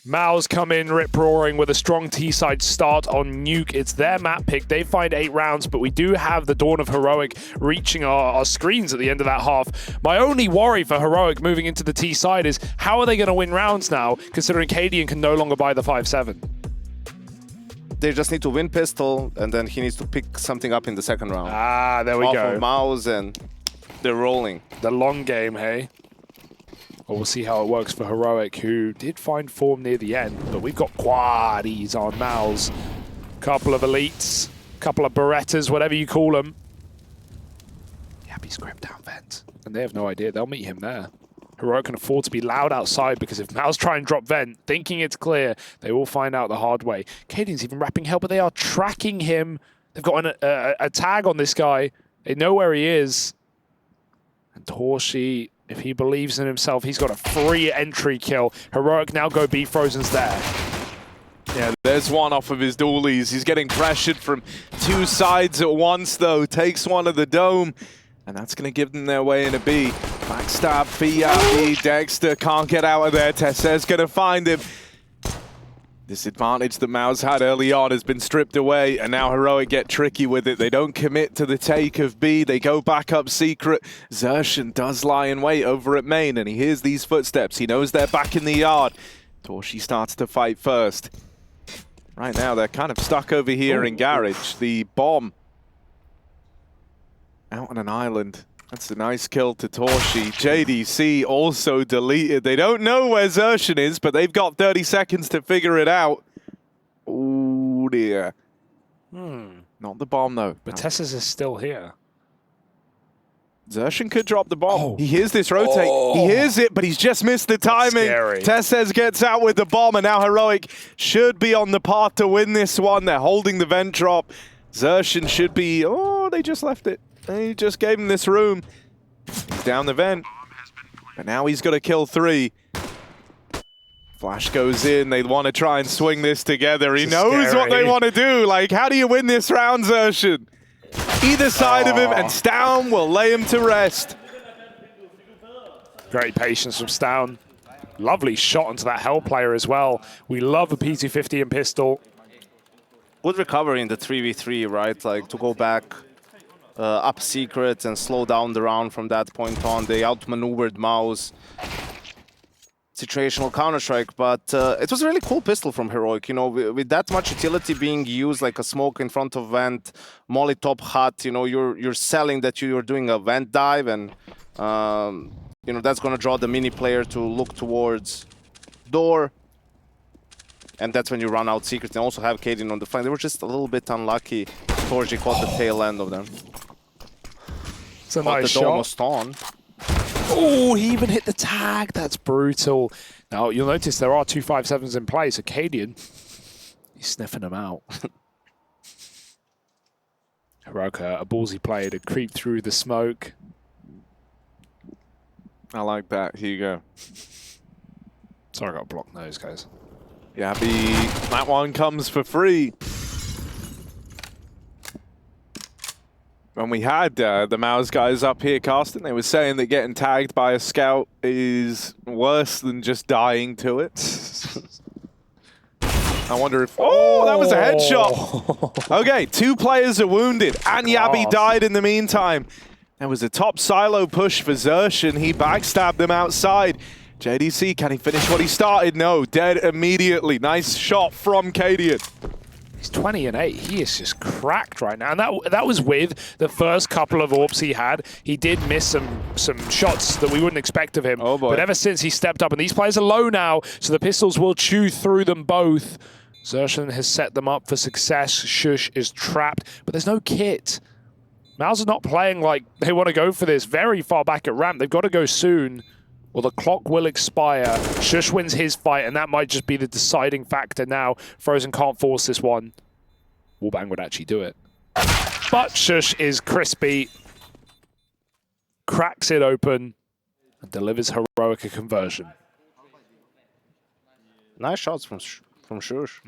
MOUZ come in rip-roaring with a strong T-side start on Nuke. It's their map pick. They find 8 rounds, but we do have the Dawn of Heroic reaching our screens at the end of that half. My only worry for Heroic moving into the T-side is how are they going to win rounds now, considering cadiaN can no longer buy the 5-7? They just need to win pistol, and then he needs to pick something up in the second round. Ah, there we go. Off of MOUZ, and they're rolling. The long game, hey? Well, we'll see how it works for Heroic, who did find form near the end, but we've got quaddies on MOUZ. Couple of elites, couple of Berettas, whatever you call them. Yep, he's gripped down vent, and they have no idea. They'll meet him there. Heroic can afford to be loud outside because if MOUZ try and drop vent, thinking it's clear, they will find out the hard way. cadiaN's even wrapping hell, but they are tracking him. They've got a tag on this guy. They know where he is. And Torshi, if he believes in himself, he's got a free entry kill. Heroic now go B. Frozen's there. Yeah, there's one off of his dualies. He's getting pressured from 2 sides at once, though. Takes one of the dome, and that's going to give them their way in a B. Backstab, Fiat, Dexter can't get out of there. Tesser's going to find him. This advantage that MOUZ had early on has been stripped away, and now Heroic get tricky with it. They don't commit to the take of B. They go back up secret. Zershan does lie in wait over at main, and he hears these footsteps. He knows they're back in the yard. Torshi starts to fight first. Right now, they're kind of stuck over here in Garage. The bomb out on an island. That's a nice kill to Torshi. JDC also deleted. They don't know where Zershan is, but they've got 30 seconds to figure it out. Oh dear. Not the bomb though. But Tessus is still here. Zershan could drop the bomb. He hears this rotate. He hears it, but he's just missed the timing. Tesses gets out with the bomb, and now Heroic should be on the path to win this one. They're holding the vent drop. Zershan should be... Oh, they just left it. They just gave him this room. He's down the vent. But now he's got to kill 3. Flash goes in. They want to try and swing this together. He This is knows what they scary. want to do. Like, how do you win this round, Xerxan? Either side of him, and stavn will lay him to rest. Great patience from stavn. Lovely shot onto that Hell player as well. We love a P250 and pistol. Good recovery in the 3v3, right? Like, to go back up secret and slow down the round from that point on. They outmaneuvered MOUZ. Situational Counter-Strike, but it was a really cool pistol from Heroic, you know, with that much utility being used, like a smoke in front of vent, molly top hut, you know, you're selling that you're doing a vent dive, and you know, that's gonna draw the mini player to look towards door, and that's when you run out secret and also have cadiaN on the flank. They were just a little bit unlucky. Torji caught the tail end of them. It's a Caught nice the dome shot. of Stone. Oh, he even hit the tag. That's brutal. Now, you'll notice there are 257s in play, so cadiaN, he's sniffing them out. Heroic, a ballsy play to creep through the smoke. I like that. Here you go. Sorry, I got to block those guys. Yabi, that one comes for free. When we had the MOUZ guys up here casting, they were saying that getting tagged by a scout is worse than just dying to it. I wonder if... Oh, that was a headshot. Okay, 2 players are wounded, and Yabi died in the meantime. There was a top silo push for Xerxan. He backstabbed them outside. JDC, can he finish what he started? No, dead immediately. Nice shot from cadiaN. He's 20-8. He is just cracked right now. And that was with the first couple of AWPs he had. He did miss some shots that we wouldn't expect of him. Oh boy. But ever since he stepped up, and these players are low now, so the pistols will chew through them both. Xerxan has set them up for success. Sjuush is trapped, but there's no kit. MOUZ are not playing like they want to go for this very far back at ramp. They've got to go soon, or the clock will expire. Sjuush wins his fight, and that might just be the deciding factor now. Frozen can't force this one. Wallbang would actually do it. But Sjuush is crispy, cracks it open, and delivers Heroic a conversion. Nice shots from Sjuush.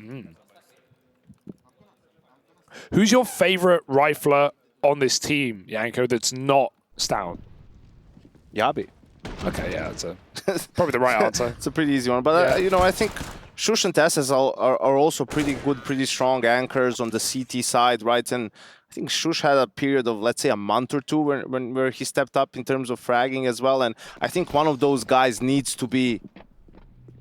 Who's your favorite rifler on this team, Yanko, that's not stavn? Yabi. Okay, yeah, that's probably the right answer. It's a pretty easy one, but Yeah. you know, I think Sjuush and Tesses are also pretty good, pretty strong anchors on the CT side, right? And I think Sjuush had a period of, let's say, a month or two where he stepped up in terms of fragging as well, and I think one of those guys needs to be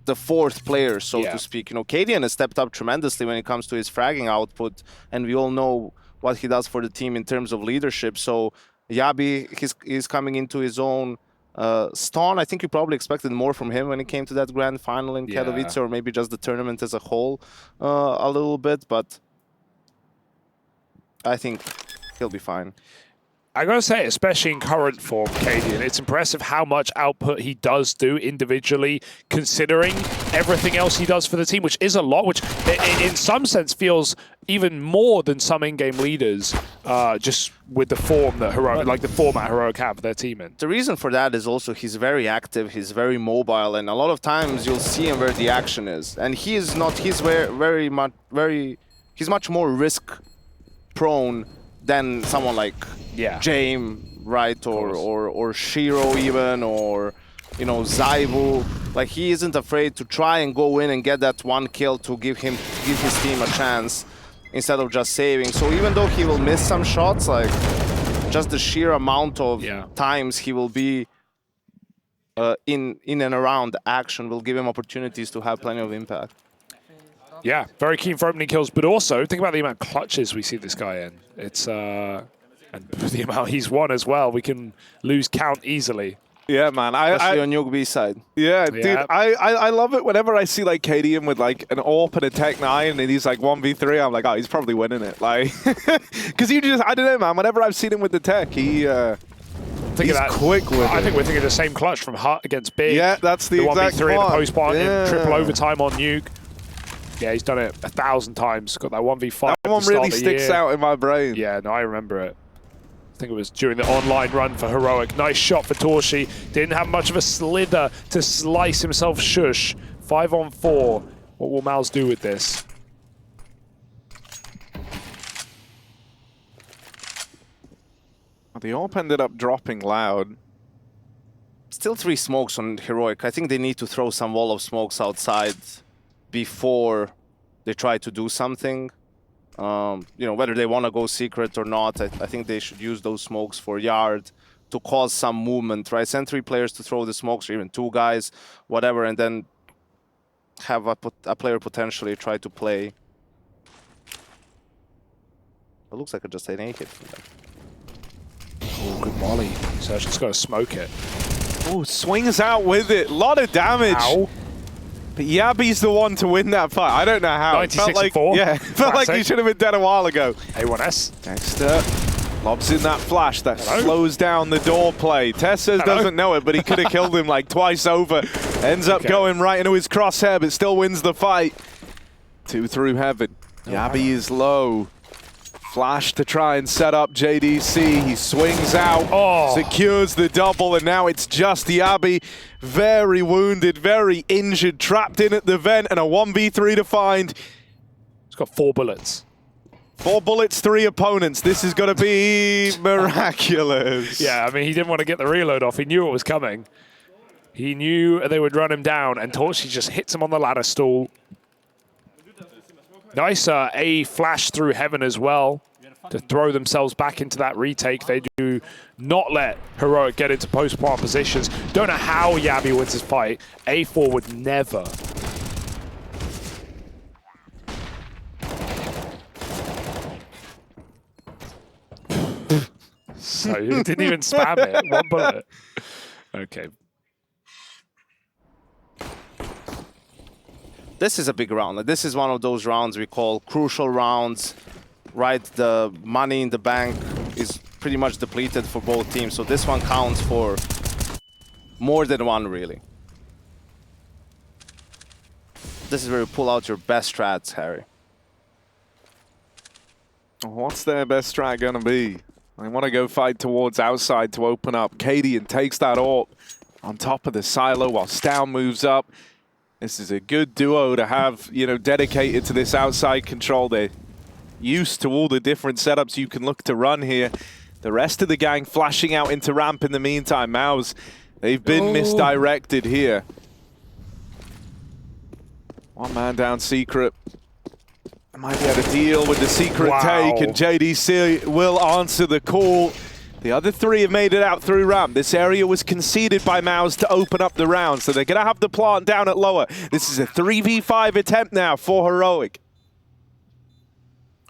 the 4th player, so to speak. You know, cadiaN has stepped up tremendously when it comes to his fragging output, and we all know what he does for the team in terms of leadership. So Yabi, he's coming into his own. stavn, I think you probably expected more from him when it came to that grand final in Katowice, or maybe just the tournament as a whole a little bit, but I think he'll be fine. I gotta say, especially in current form, cadiaN, it's impressive how much output he does do individually, considering everything else he does for the team, which is a lot, which in some sense feels even more than some in-game leaders, just with the form that Heroic, like the format Heroic have for their team in. The reason for that is also he's very active, he's very mobile, and a lot of times you'll see him where the action is, and he is not. He's he's much more risk prone than someone like James, right, or Shiro even, or you know, Zaivu. Like, he isn't afraid to try and go in and get that one kill to give his team a chance instead of just saving. So even though he will miss some shots, like just the sheer amount of times he will be in and around action will give him opportunities to have plenty of impact. Yeah, very keen for opening kills, but also think about the amount of clutches we see this guy in. It's and the amount he's won as well. We can lose count easily. Yeah, man. Especially on Nuke B side. Yeah, dude. I love it whenever I see like cadiaN with like an AWP and a Tech 9 and he's like 1v3. I'm like, oh, he's probably winning it. Like, because you just, I don't know, man. Whenever I've seen him with the Tech, he's quick with it. I think we're thinking the same clutch from Hut against Big. Yeah, that's the exact 1v3 in the post-part, triple Yeah. overtime on Nuke. Yeah, he's done it 1,000 times. Got that 1v5. That one really sticks out in my brain. Yeah, no, I remember it. I think it was during the online run for Heroic. Nice shot for Torshi. Didn't have much of a slither to slice himself Sjuush. 5-on-4. What will MOUZ do with this? The AWP ended up dropping loud. Still 3 smokes on Heroic. I think they need to throw some wall of smokes outside before they try to do something. You know, whether they want to go secret or not, I think they should use those smokes for yard to cause some movement, right? Send 3 players to throw the smokes, or even 2 guys, whatever, and then have a player potentially try to play. It looks like I just had an hit from them. Oh, good volley. So I just got to smoke it. Oh, swings out with it. A lot of damage. Ow. But Yabi's the one to win that fight. I don't know how. 96-4. Yeah, felt like he should have been dead a while ago. A1S. Dexter lobs in that flash that slows down the door play. Tesses doesn't know it, but he could have killed him like twice over. Ends up going right into his crosshair, but still wins the fight. 2 through heaven. Yabi is low. Flash to try and set up JDC. He swings out, secures the double, and now it's just Yabi. Very wounded, very injured, trapped in at the vent, and a 1v3 to find. He's got 4 bullets. 4 bullets, 3 opponents. This is going to be miraculous. Yeah, I mean, he didn't want to get the reload off. He knew it was coming. He knew they would run him down, and Torchy just hits him on the ladder stool. Nice A flash through heaven as well to throw themselves back into that retake. They do not let Heroic get into post-plant positions. Don't know how Yabi wins this fight. A4 would never. So you didn't even spam it. 1 bullet. Okay. This is a big round. This is one of those rounds we call crucial rounds, right? The money in the bank is pretty much depleted for both teams, so this one counts for more than 1, really. This is where you pull out your best strats, Harry. What's their best strat going to be? They want to go fight towards outside to open up. cadiaN takes that AWP on top of the silo while stavn moves up. This is a good duo to have, you know, dedicated to this outside control. They're used to all the different setups you can look to run here. The rest of the gang flashing out into ramp in the meantime. MOUZ, they've been misdirected here. 1 man down secret. Might be able to deal with the secret take, and JDC will answer the call. The other 3 have made it out through ramp. This area was conceded by MOUZ to open up the round, so they're going to have the plant down at lower. This is a 3v5 attempt now for Heroic.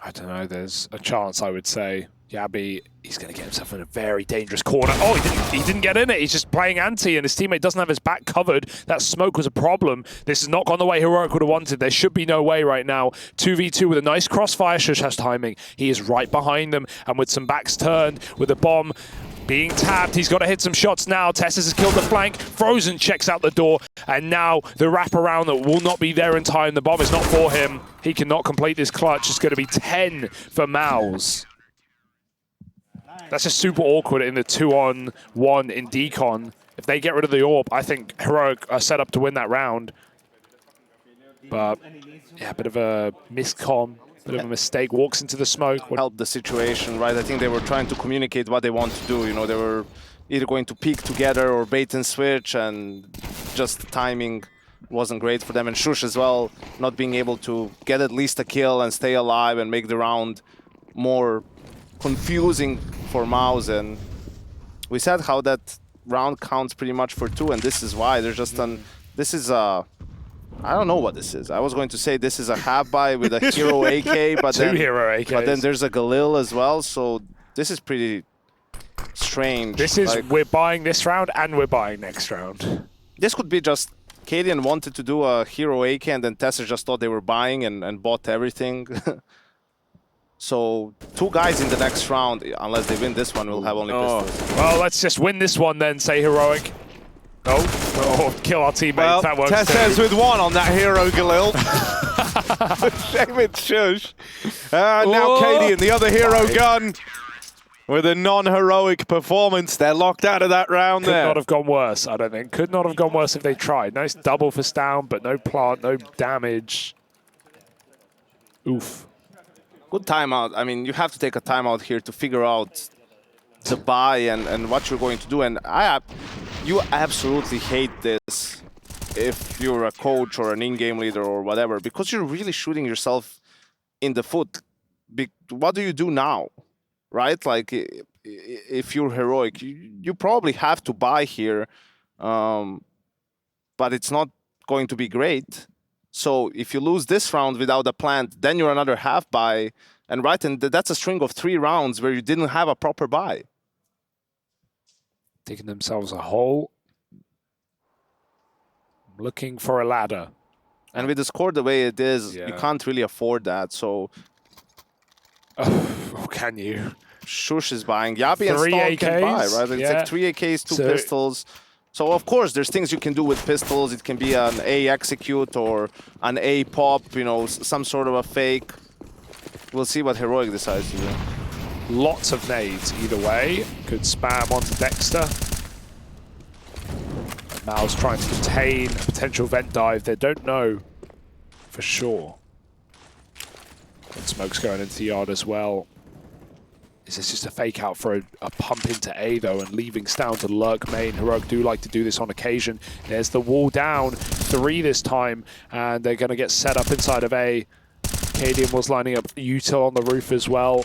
I don't know, there's a chance, I would say. Yabi, he's going to get himself in a very dangerous corner. Oh, he didn't get in it. He's just playing anti, and his teammate doesn't have his back covered. That smoke was a problem. This has not gone the way Heroic would have wanted. There should be no way right now. 2v2 with a nice crossfire. Shush has timing. He is right behind them, and with some backs turned, with a bomb being tapped, he's got to hit some shots now. Tessus has killed the flank. Frozen checks out the door, and now the wraparound that will not be there in time. The bomb is not for him. He cannot complete this clutch. It's going to be 10 for MOUZ. That's just super awkward in the 2-on-1 in decon. If they get rid of the AWP, I think Heroic are set up to win that round. But yeah, a bit of a miscom, bit of a mistake. Walks into the smoke. Help the situation, right? I think they were trying to communicate what they want to do. You know, they were either going to peek together or bait and switch, and just the timing wasn't great for them. And Shush as well, not being able to get at least a kill and stay alive and make the round more confusing for MOUZ. And we said how that round counts pretty much for 2, and this is why. There's just this is a, I don't know what this is. I was going to say this is a half buy with a hero AK, but then hero AKs. But then there's a Galil as well, so this is pretty strange. This is, like, we're buying this round and we're buying next round. This could be just cadiaN wanted to do a hero AK, and then Tessus just thought they were buying and bought everything. So 2 guys in the next round, unless they win this one, we'll have only pistols. Well, let's just win this one then, say Heroic. Oh, kill our teammates. Well, that works. Tessus with 1 on that hero Galil. Shame it's Shush. Now cadiaN, the other hero gun. with a non-heroic performance. They're locked out of that round Could there. not have gone worse, I don't think. Could not have gone worse if they tried. Nice double for stavn, but no plant, no damage. Oof. Good timeout. I mean, you have to take a timeout here to figure out the buy and what you're going to do. And you absolutely hate this if you're a coach or an in-game leader or whatever, because you're really shooting yourself in the foot. What do you do now, right? Like, if you're heroic, you probably have to buy here, but it's not going to be great. So if you lose this round without a plant, then you're another half buy, and that's a string of 3 rounds where you didn't have a proper buy. Digging themselves a hole. Looking for a ladder. And with the score the way it is, you can't really afford that. So, oh, can you? Sjuush is buying. Yabi and 3 stavn can buy, AKs? right? It's Yeah. like 3 AKs, 2 pistols. So of course, there's things you can do with pistols. It can be an A execute or an A pop, you know, some sort of a fake. We'll see what Heroic decides to do. Lots of nades either way. Good spam onto Dexter. MOUZ trying to contain a potential vent dive. They don't know for sure. And smoke's going into the yard as well. Is this just a fake out for a pump into A though, and leaving stavn to lurk main? Heroic do like to do this on occasion. There's the wall down, 3 this time, and they're going to get set up inside of A. cadiaN was lining up util on the roof as well.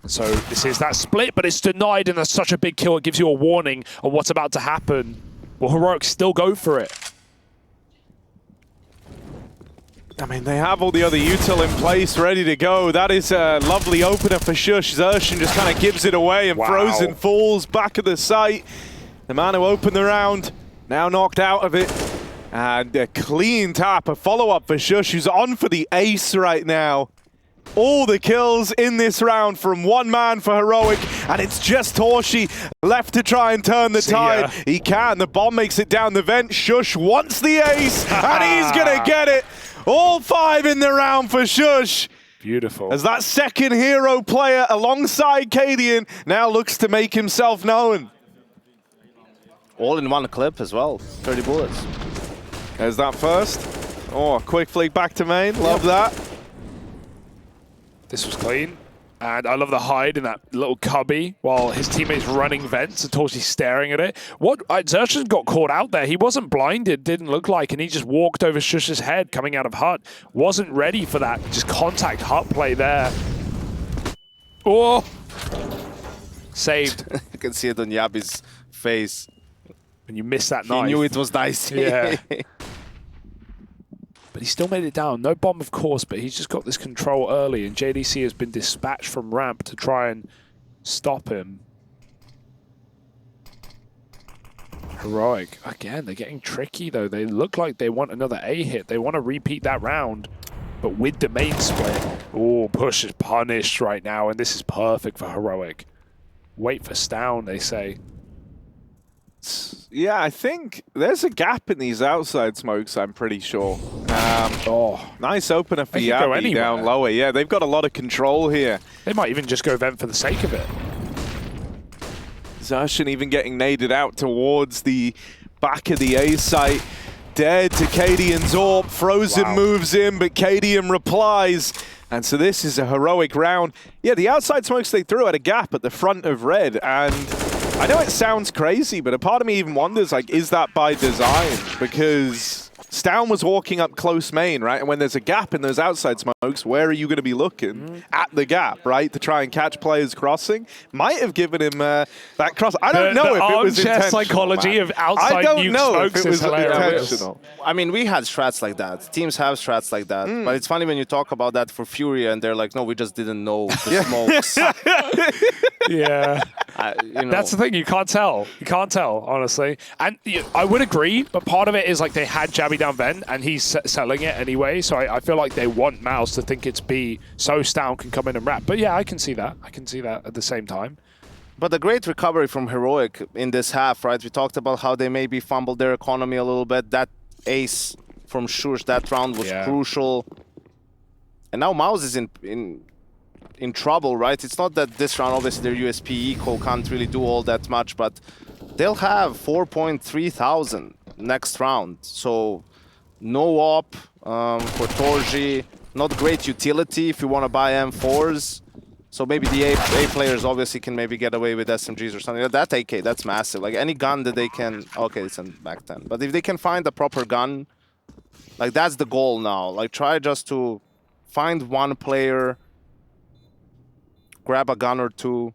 And so this is that split, but it's denied, and that's such a big kill. It gives you a warning on what's about to happen. Will Heroic still go for it? I mean, they have all the other util in place, ready to go. That is a lovely opener for Sjuush. Xerxin just kind of gives it away, and Frozen falls back of the site. The man who opened the round, now knocked out of it. And a clean tap, a follow-up for Sjuush, who's on for the ace right now. All the kills in this round from one man for Heroic, and it's just Torshi left to try and turn the tide. He can, the bomb makes it down the vent. Sjuush wants the ace, and he's gonna get it. All 5 in the round for Sjuush. Beautiful. As that second hero player alongside cadiaN now looks to make himself known. All in one clip as well, 30 bullets. There's that first. Oh, quick flick back to main, love that. This was clean. And I love the hide in that little cubby while his teammate's running vents and Torchi's staring at it. Xerxin got caught out there. He wasn't blinded, didn't look like, and he just walked over Sjuush's head coming out of hut. Wasn't ready for that just contact hut play there. Oh! Saved. You can see it on Yabi's face. When you miss that knife. He knew it was dicey. Yeah. But he still made it down. No bomb, of course, but he's just got this control early, and JDC has been dispatched from ramp to try and stop him. Heroic. Again, they're getting tricky, though. They look like they want another A hit. They want to repeat that round, but with the main split. Oh, push is punished right now, and this is perfect for Heroic. Wait for stavn, they say. Yeah, I think there's a gap in these outside smokes, I'm pretty sure. Nice opener for Yabi down lower. Yeah, they've got a lot of control here. They might even just go vent for the sake of it. Xerxin even getting naded out towards the back of the A site. Dead to cadiaN's AWP. Frozen moves in, but cadiaN replies. And so this is a Heroic round. Yeah, the outside smokes they threw at a gap at the front of red, and I know it sounds crazy, but a part of me even wonders, like, is that by design? Because stavn was walking up close main, right? And when there's a gap in those outside smokes, where are you going to be looking? At the gap, right? To try and catch players crossing. Might have given him that cross. I don't know if it was intentional. Psychology of outside nuke smokes is intentional. I mean, we had strats like that. Teams have strats like that. But it's funny when you talk about that for Fury and they're like, no, we just didn't know the smokes. Yeah. You know. That's the thing, you can't tell. You can't tell, honestly. And I would agree, but part of it is like they had Jabby down vent and he's selling it anyway, so I feel like they want MOUZ to think it's B so stavn can come in and wrap. But yeah, I can see that. I can see that at the same time. But the great recovery from Heroic in this half, right? We talked about how they maybe fumbled their economy a little bit. That ace from Sjuush that round was crucial. And now MOUZ is in in trouble, right? It's not that this round, obviously, their USP eco can't really do all that much, but they'll have 4,300 next round. So no op for Torji, not great utility if you want to buy M4s. So maybe the A players obviously can maybe get away with SMGs or something. That AK, that's massive. Like any gun that they can, okay, it's in back 10. But if they can find a proper gun, like that's the goal now. Like try just to find one player, grab a gun or two.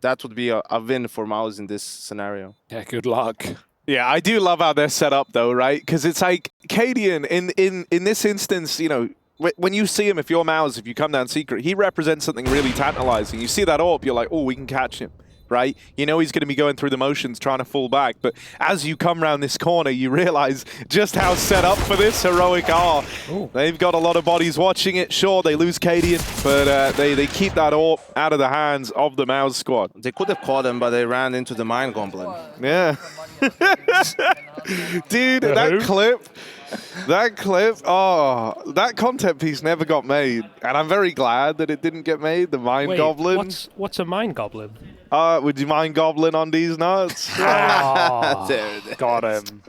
That would be a win for MOUZ in this scenario. Yeah, good luck. Yeah, I do love how they're set up though, right? Because it's like cadiaN in this instance, you know, when you see him, if you're MOUZ, if you come down secret, he represents something really tantalizing. You see that AWP, you're like, oh, we can catch him, right? You know he's going to be going through the motions trying to fall back, but as you come around this corner, you realize just how set up for this Heroic are. Ooh. They've got a lot of bodies watching it. Sure, they lose cadiaN, but they keep that AWP out of the hands of the MOUZ squad. They could have caught him, but they ran into the mine goblin. Yeah. Dude, that clip, oh, that content piece never got made, and I'm very glad that it didn't get made. The mine goblin. What's a mine goblin? Would you mind goblin on these nuts? Oh, got him.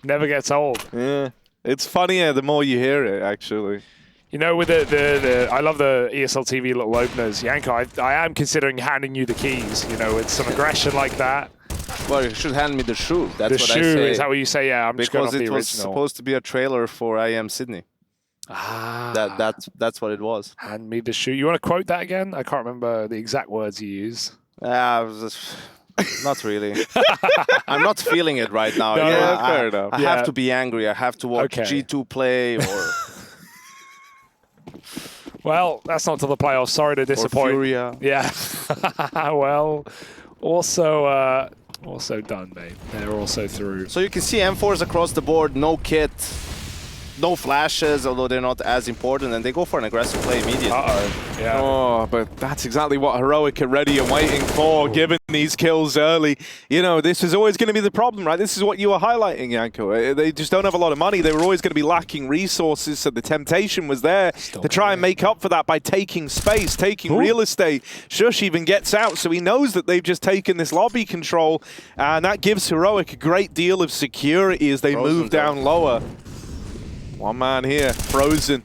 Never gets old. Yeah, it's funnier the more you hear it, actually. You know, with the I love the ESL TV little openers. Yanko, I am considering handing you the keys, you know, with some aggression like that. Well, you should hand me the shoe. That's what I say. Is that what you say? Yeah, I'm just going off the original. Because it was supposed to be a trailer for I Am Sydney. Ah. That's what it was. Hand me the shoe. You want to quote that again? I can't remember the exact words you use. Not really. I'm not feeling it right now. No, yeah, fair enough. I have to be angry. I have to watch G2 play or... Well, that's not to the playoffs. Sorry to disappoint. Or Furia. Yeah. Well, also done, mate. They're also through. So you can see M4s across the board, no kit, no flashes, although they're not as important, and they go for an aggressive play immediately. Uh-oh. Yeah. Oh, but that's exactly what Heroic are ready and waiting for, given these kills early. You know, this is always going to be the problem, right? This is what you were highlighting, Yanko. They just don't have a lot of money. They were always going to be lacking resources, so the temptation was there to try and make up for that by taking space, taking real estate. Sjuush even gets out, so he knows that they've just taken this lobby control, and that gives Heroic a great deal of security as they move down lower. One man here, Frozen.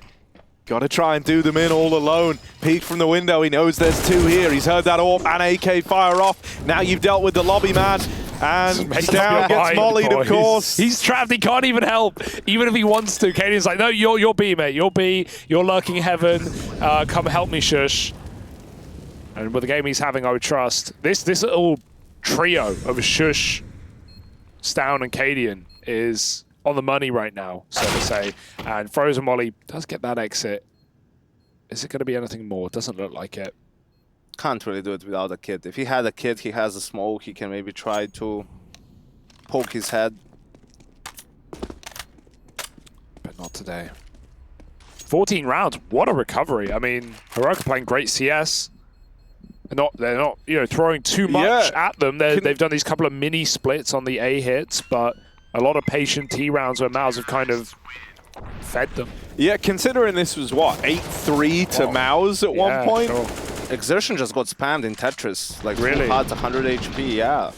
Got to try and do them in all alone. Peek from the window, he knows there's two here. He's heard that AWP and AK fire off. Now you've dealt with the lobby man. And stavn gets mollied, of course. He's trapped, he can't even help. Even if he wants to, cadiaN's like, no, you're B, mate. You're B, you're lurking heaven. Come help me, Sjuush. And with the game he's having, I would trust. This little trio of Sjuush, stavn, and cadiaN is on the money right now, so to say. And Frozen Molly does get that exit. Is it going to be anything more? Doesn't look like it. Can't really do it without a kit. If he had a kit, he has a smoke, he can maybe try to poke his head. But not today. 14 rounds, what a recovery. I mean, Heroic are playing great CS. They're not, you know, throwing too much at them. They've done these couple of mini splits on the A hits, but a lot of patient T rounds where MOUZ have kind of fed them. Yeah, considering this was, what, 8-3 to MOUZ at one point? Sure. Exertion just got spammed in Tetris. Like, really? Had 100 HP, yeah.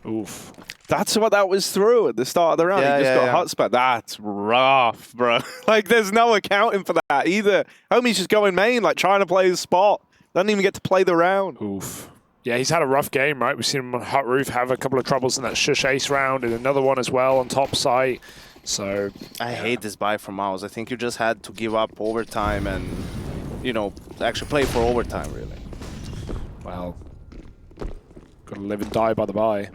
Oof. That's what that was through at the start of the round. He just got hot spot. That's rough, bro. Like, there's no accounting for that either. Homie's just going main, like, trying to play his spot. Doesn't even get to play the round. Oof. Yeah, he's had a rough game, right? We've seen him on Hut Roof have a couple of troubles in that Sjuush ace round and another one as well on top site. So I hate this buy from MOUZ. I think you just had to give up overtime and, you know, actually play for overtime, really. Well, got to live and die by the buy.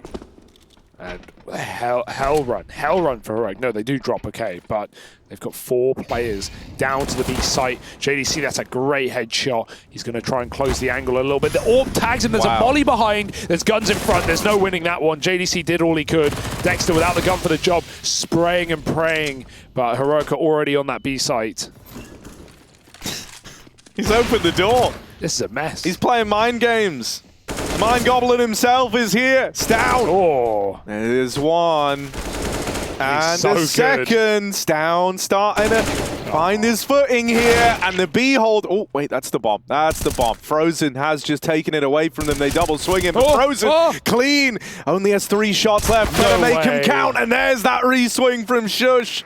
And hell run for Heroic. No, they do drop, okay, but they've got 4 players down to the B site. JDC, that's a great headshot. He's going to try and close the angle a little bit. The AWP tags him. There's a molly behind. There's guns in front. There's no winning that one. JDC did all he could. Dexter without the gun for the job, spraying and praying, but Heroic are already on that B site. He's opened the door. This is a mess. He's playing mind games. Mind Goblin himself is here. stavn. Oh. There's one. And so the second. stavn starting a find his footing here, and the B hold. Oh, wait, that's the bomb. That's the bomb. Frozen has just taken it away from them. They double swing him, but Frozen clean. Only has 3 shots left. Better make him count, and there's that re-swing from Shush.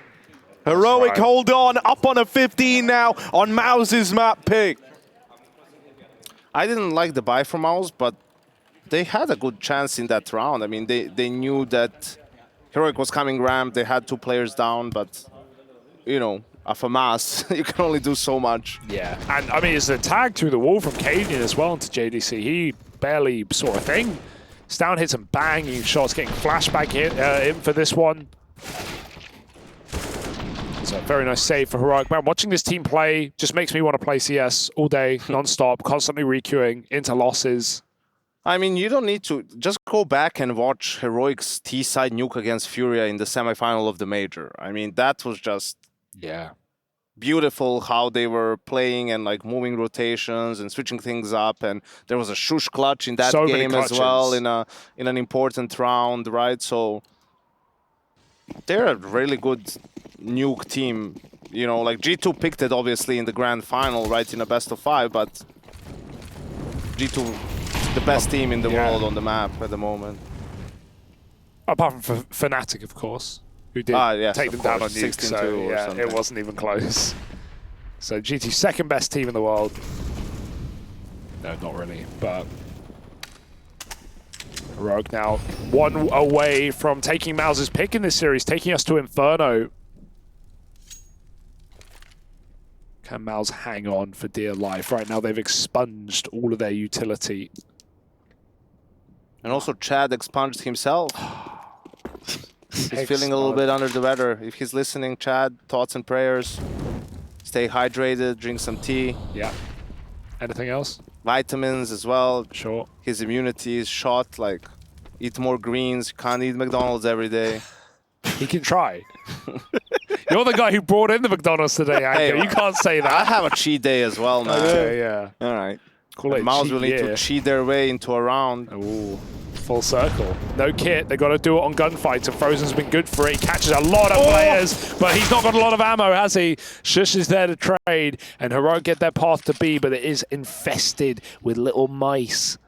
Heroic hold on, up on a 15 now on MOUZ's map pick. I didn't like the buy from MOUZ, but they had a good chance in that round. I mean, they knew that Heroic was coming ramp. They had 2 players down, but, you know, of a mass, you can only do so much. Yeah, and I mean, it's a tag through the wall from cadiaN as well into JDC. He barely saw a thing. stavn hit some banging shots, getting flashback hit in for this one. It's a very nice save for Heroic. Man, watching this team play just makes me want to play CS all day, non-stop, constantly requeuing into losses. I mean, you don't need to. Just go back and watch Heroic's T-side nuke against Furia in the semifinal of the Major. I mean, that was just beautiful how they were playing and like moving rotations and switching things up. And there was a Shush clutch in that game as well in an important round, right? So they're a really good nuke team. You know, like G2 picked it obviously in the grand final, right, in a best of 5, but G2 the best team in the world on the map at the moment. Apart from Fnatic, of course, who did take them down on Nuke, so yeah, it wasn't even close. So G2 second best team in the world. No, not really, but Heroic now 1 away from taking MOUZ's pick in this series, taking us to Inferno. Can MOUZ hang on for dear life? Right now they've expunged all of their utility. And also Chad expunged himself. He's feeling a little bit under the weather. If he's listening, Chad, thoughts and prayers. Stay hydrated, drink some tea. Yeah. Anything else? Vitamins as well. Sure. His immunity is shot, like, eat more greens. You can't eat McDonald's every day. He can try. You're the guy who brought in the McDonald's today, Anchor. Hey, you can't say that. I have a cheat day as well, man. Okay, yeah. All right. Call it MOUZ will need to cheat their way into a round. Ooh, full circle. No kit. They got to do it on gunfights, and Frozen's been good for it. He catches a lot of players, but he's not got a lot of ammo, has he? Shush is there to trade, and Heroic get their path to B, but it is infested with little mice.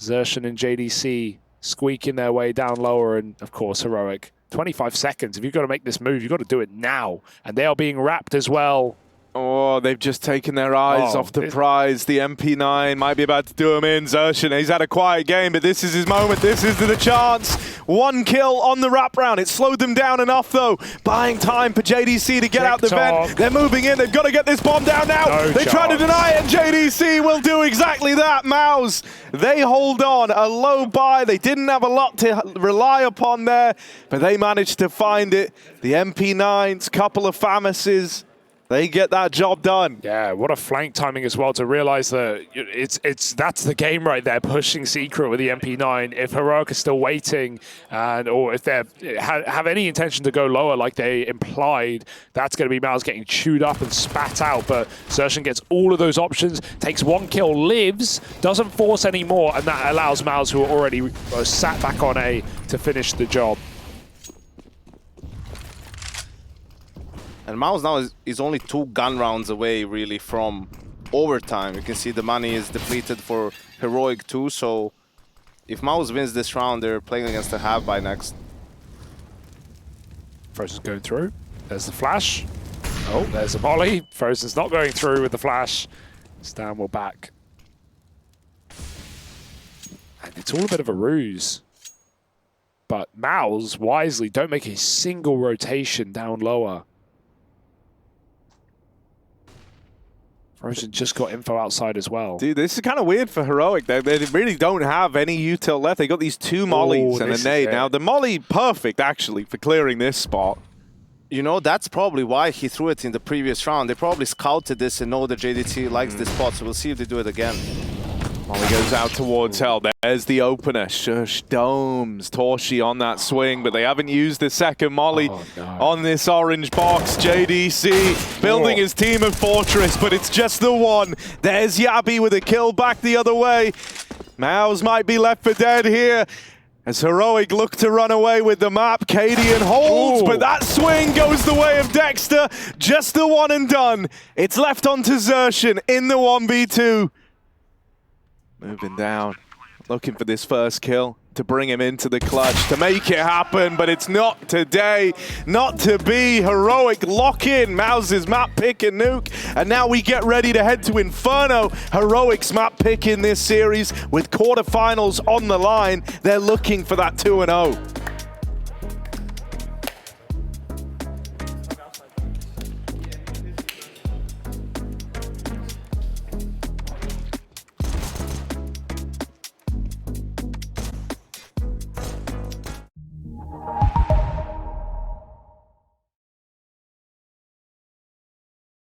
Xerxon and JDC squeaking their way down lower, and of course Heroic. 25 seconds. If you've got to make this move, you've got to do it now. And they are being wrapped as well. Oh, they've just taken their eyes off the prize. The MP9 might be about to do him in. Xerxon, he's had a quiet game, but this is his moment. This is the chance. 1 kill on the wrap round. It slowed them down enough, though. Buying time for JDC to get out the vent. They're moving in. They've got to get this bomb down now. They try to deny it, and JDC will do exactly that. MOUZ, they hold on. A low buy. They didn't have a lot to rely upon there, but they managed to find it. The MP9s, couple of Famises. They get that job done. Yeah, what a flank timing as well to realize that that's the game right there, pushing Secret with the MP9. If Heroic is still waiting, or if they have any intention to go lower like they implied, that's going to be MOUZ getting chewed up and spat out. But Xerxon gets all of those options, takes 1 kill, lives, doesn't force any more, and that allows MOUZ, who are already sat back on A, to finish the job. And MOUZ now is only 2 gun rounds away, really, from overtime. You can see the money is depleted for Heroic too, so if MOUZ wins this round, they're playing against a half by next. Frozen's going through. There's the flash. Oh, there's the volley. Frozen's not going through with the flash. stavn will back. And it's all a bit of a ruse. But MOUZ, wisely, don't make a single rotation down lower. Frozen just got info outside as well. Dude, this is kind of weird for Heroic. They really don't have any util left. They got these 2 mollies and a nade. Now, the molly, perfect, actually, for clearing this spot. You know, that's probably why he threw it in the previous round. They probably scouted this and know that JDT likes this spot, so we'll see if they do it again. Molly goes out towards Hell. There's the opener. Shush domes Torshi on that swing, but they haven't used the second molly on this orange box. JDC building his team of Fortress, but it's just the one. There's Yabi with a kill back the other way. MOUZ might be left for dead here. As Heroic look to run away with the map, cadiaN holds, but that swing goes the way of Dexter. Just the one and done. It's left onto Xerxin in the 1v2. Moving down, looking for this first kill to bring him into the clutch, to make it happen, but it's not today, not to be. Heroic lock in MOUZ's map pick and Nuke, and now we get ready to head to Inferno. Heroic's map pick in this series with quarterfinals on the line. They're looking for that 2-0.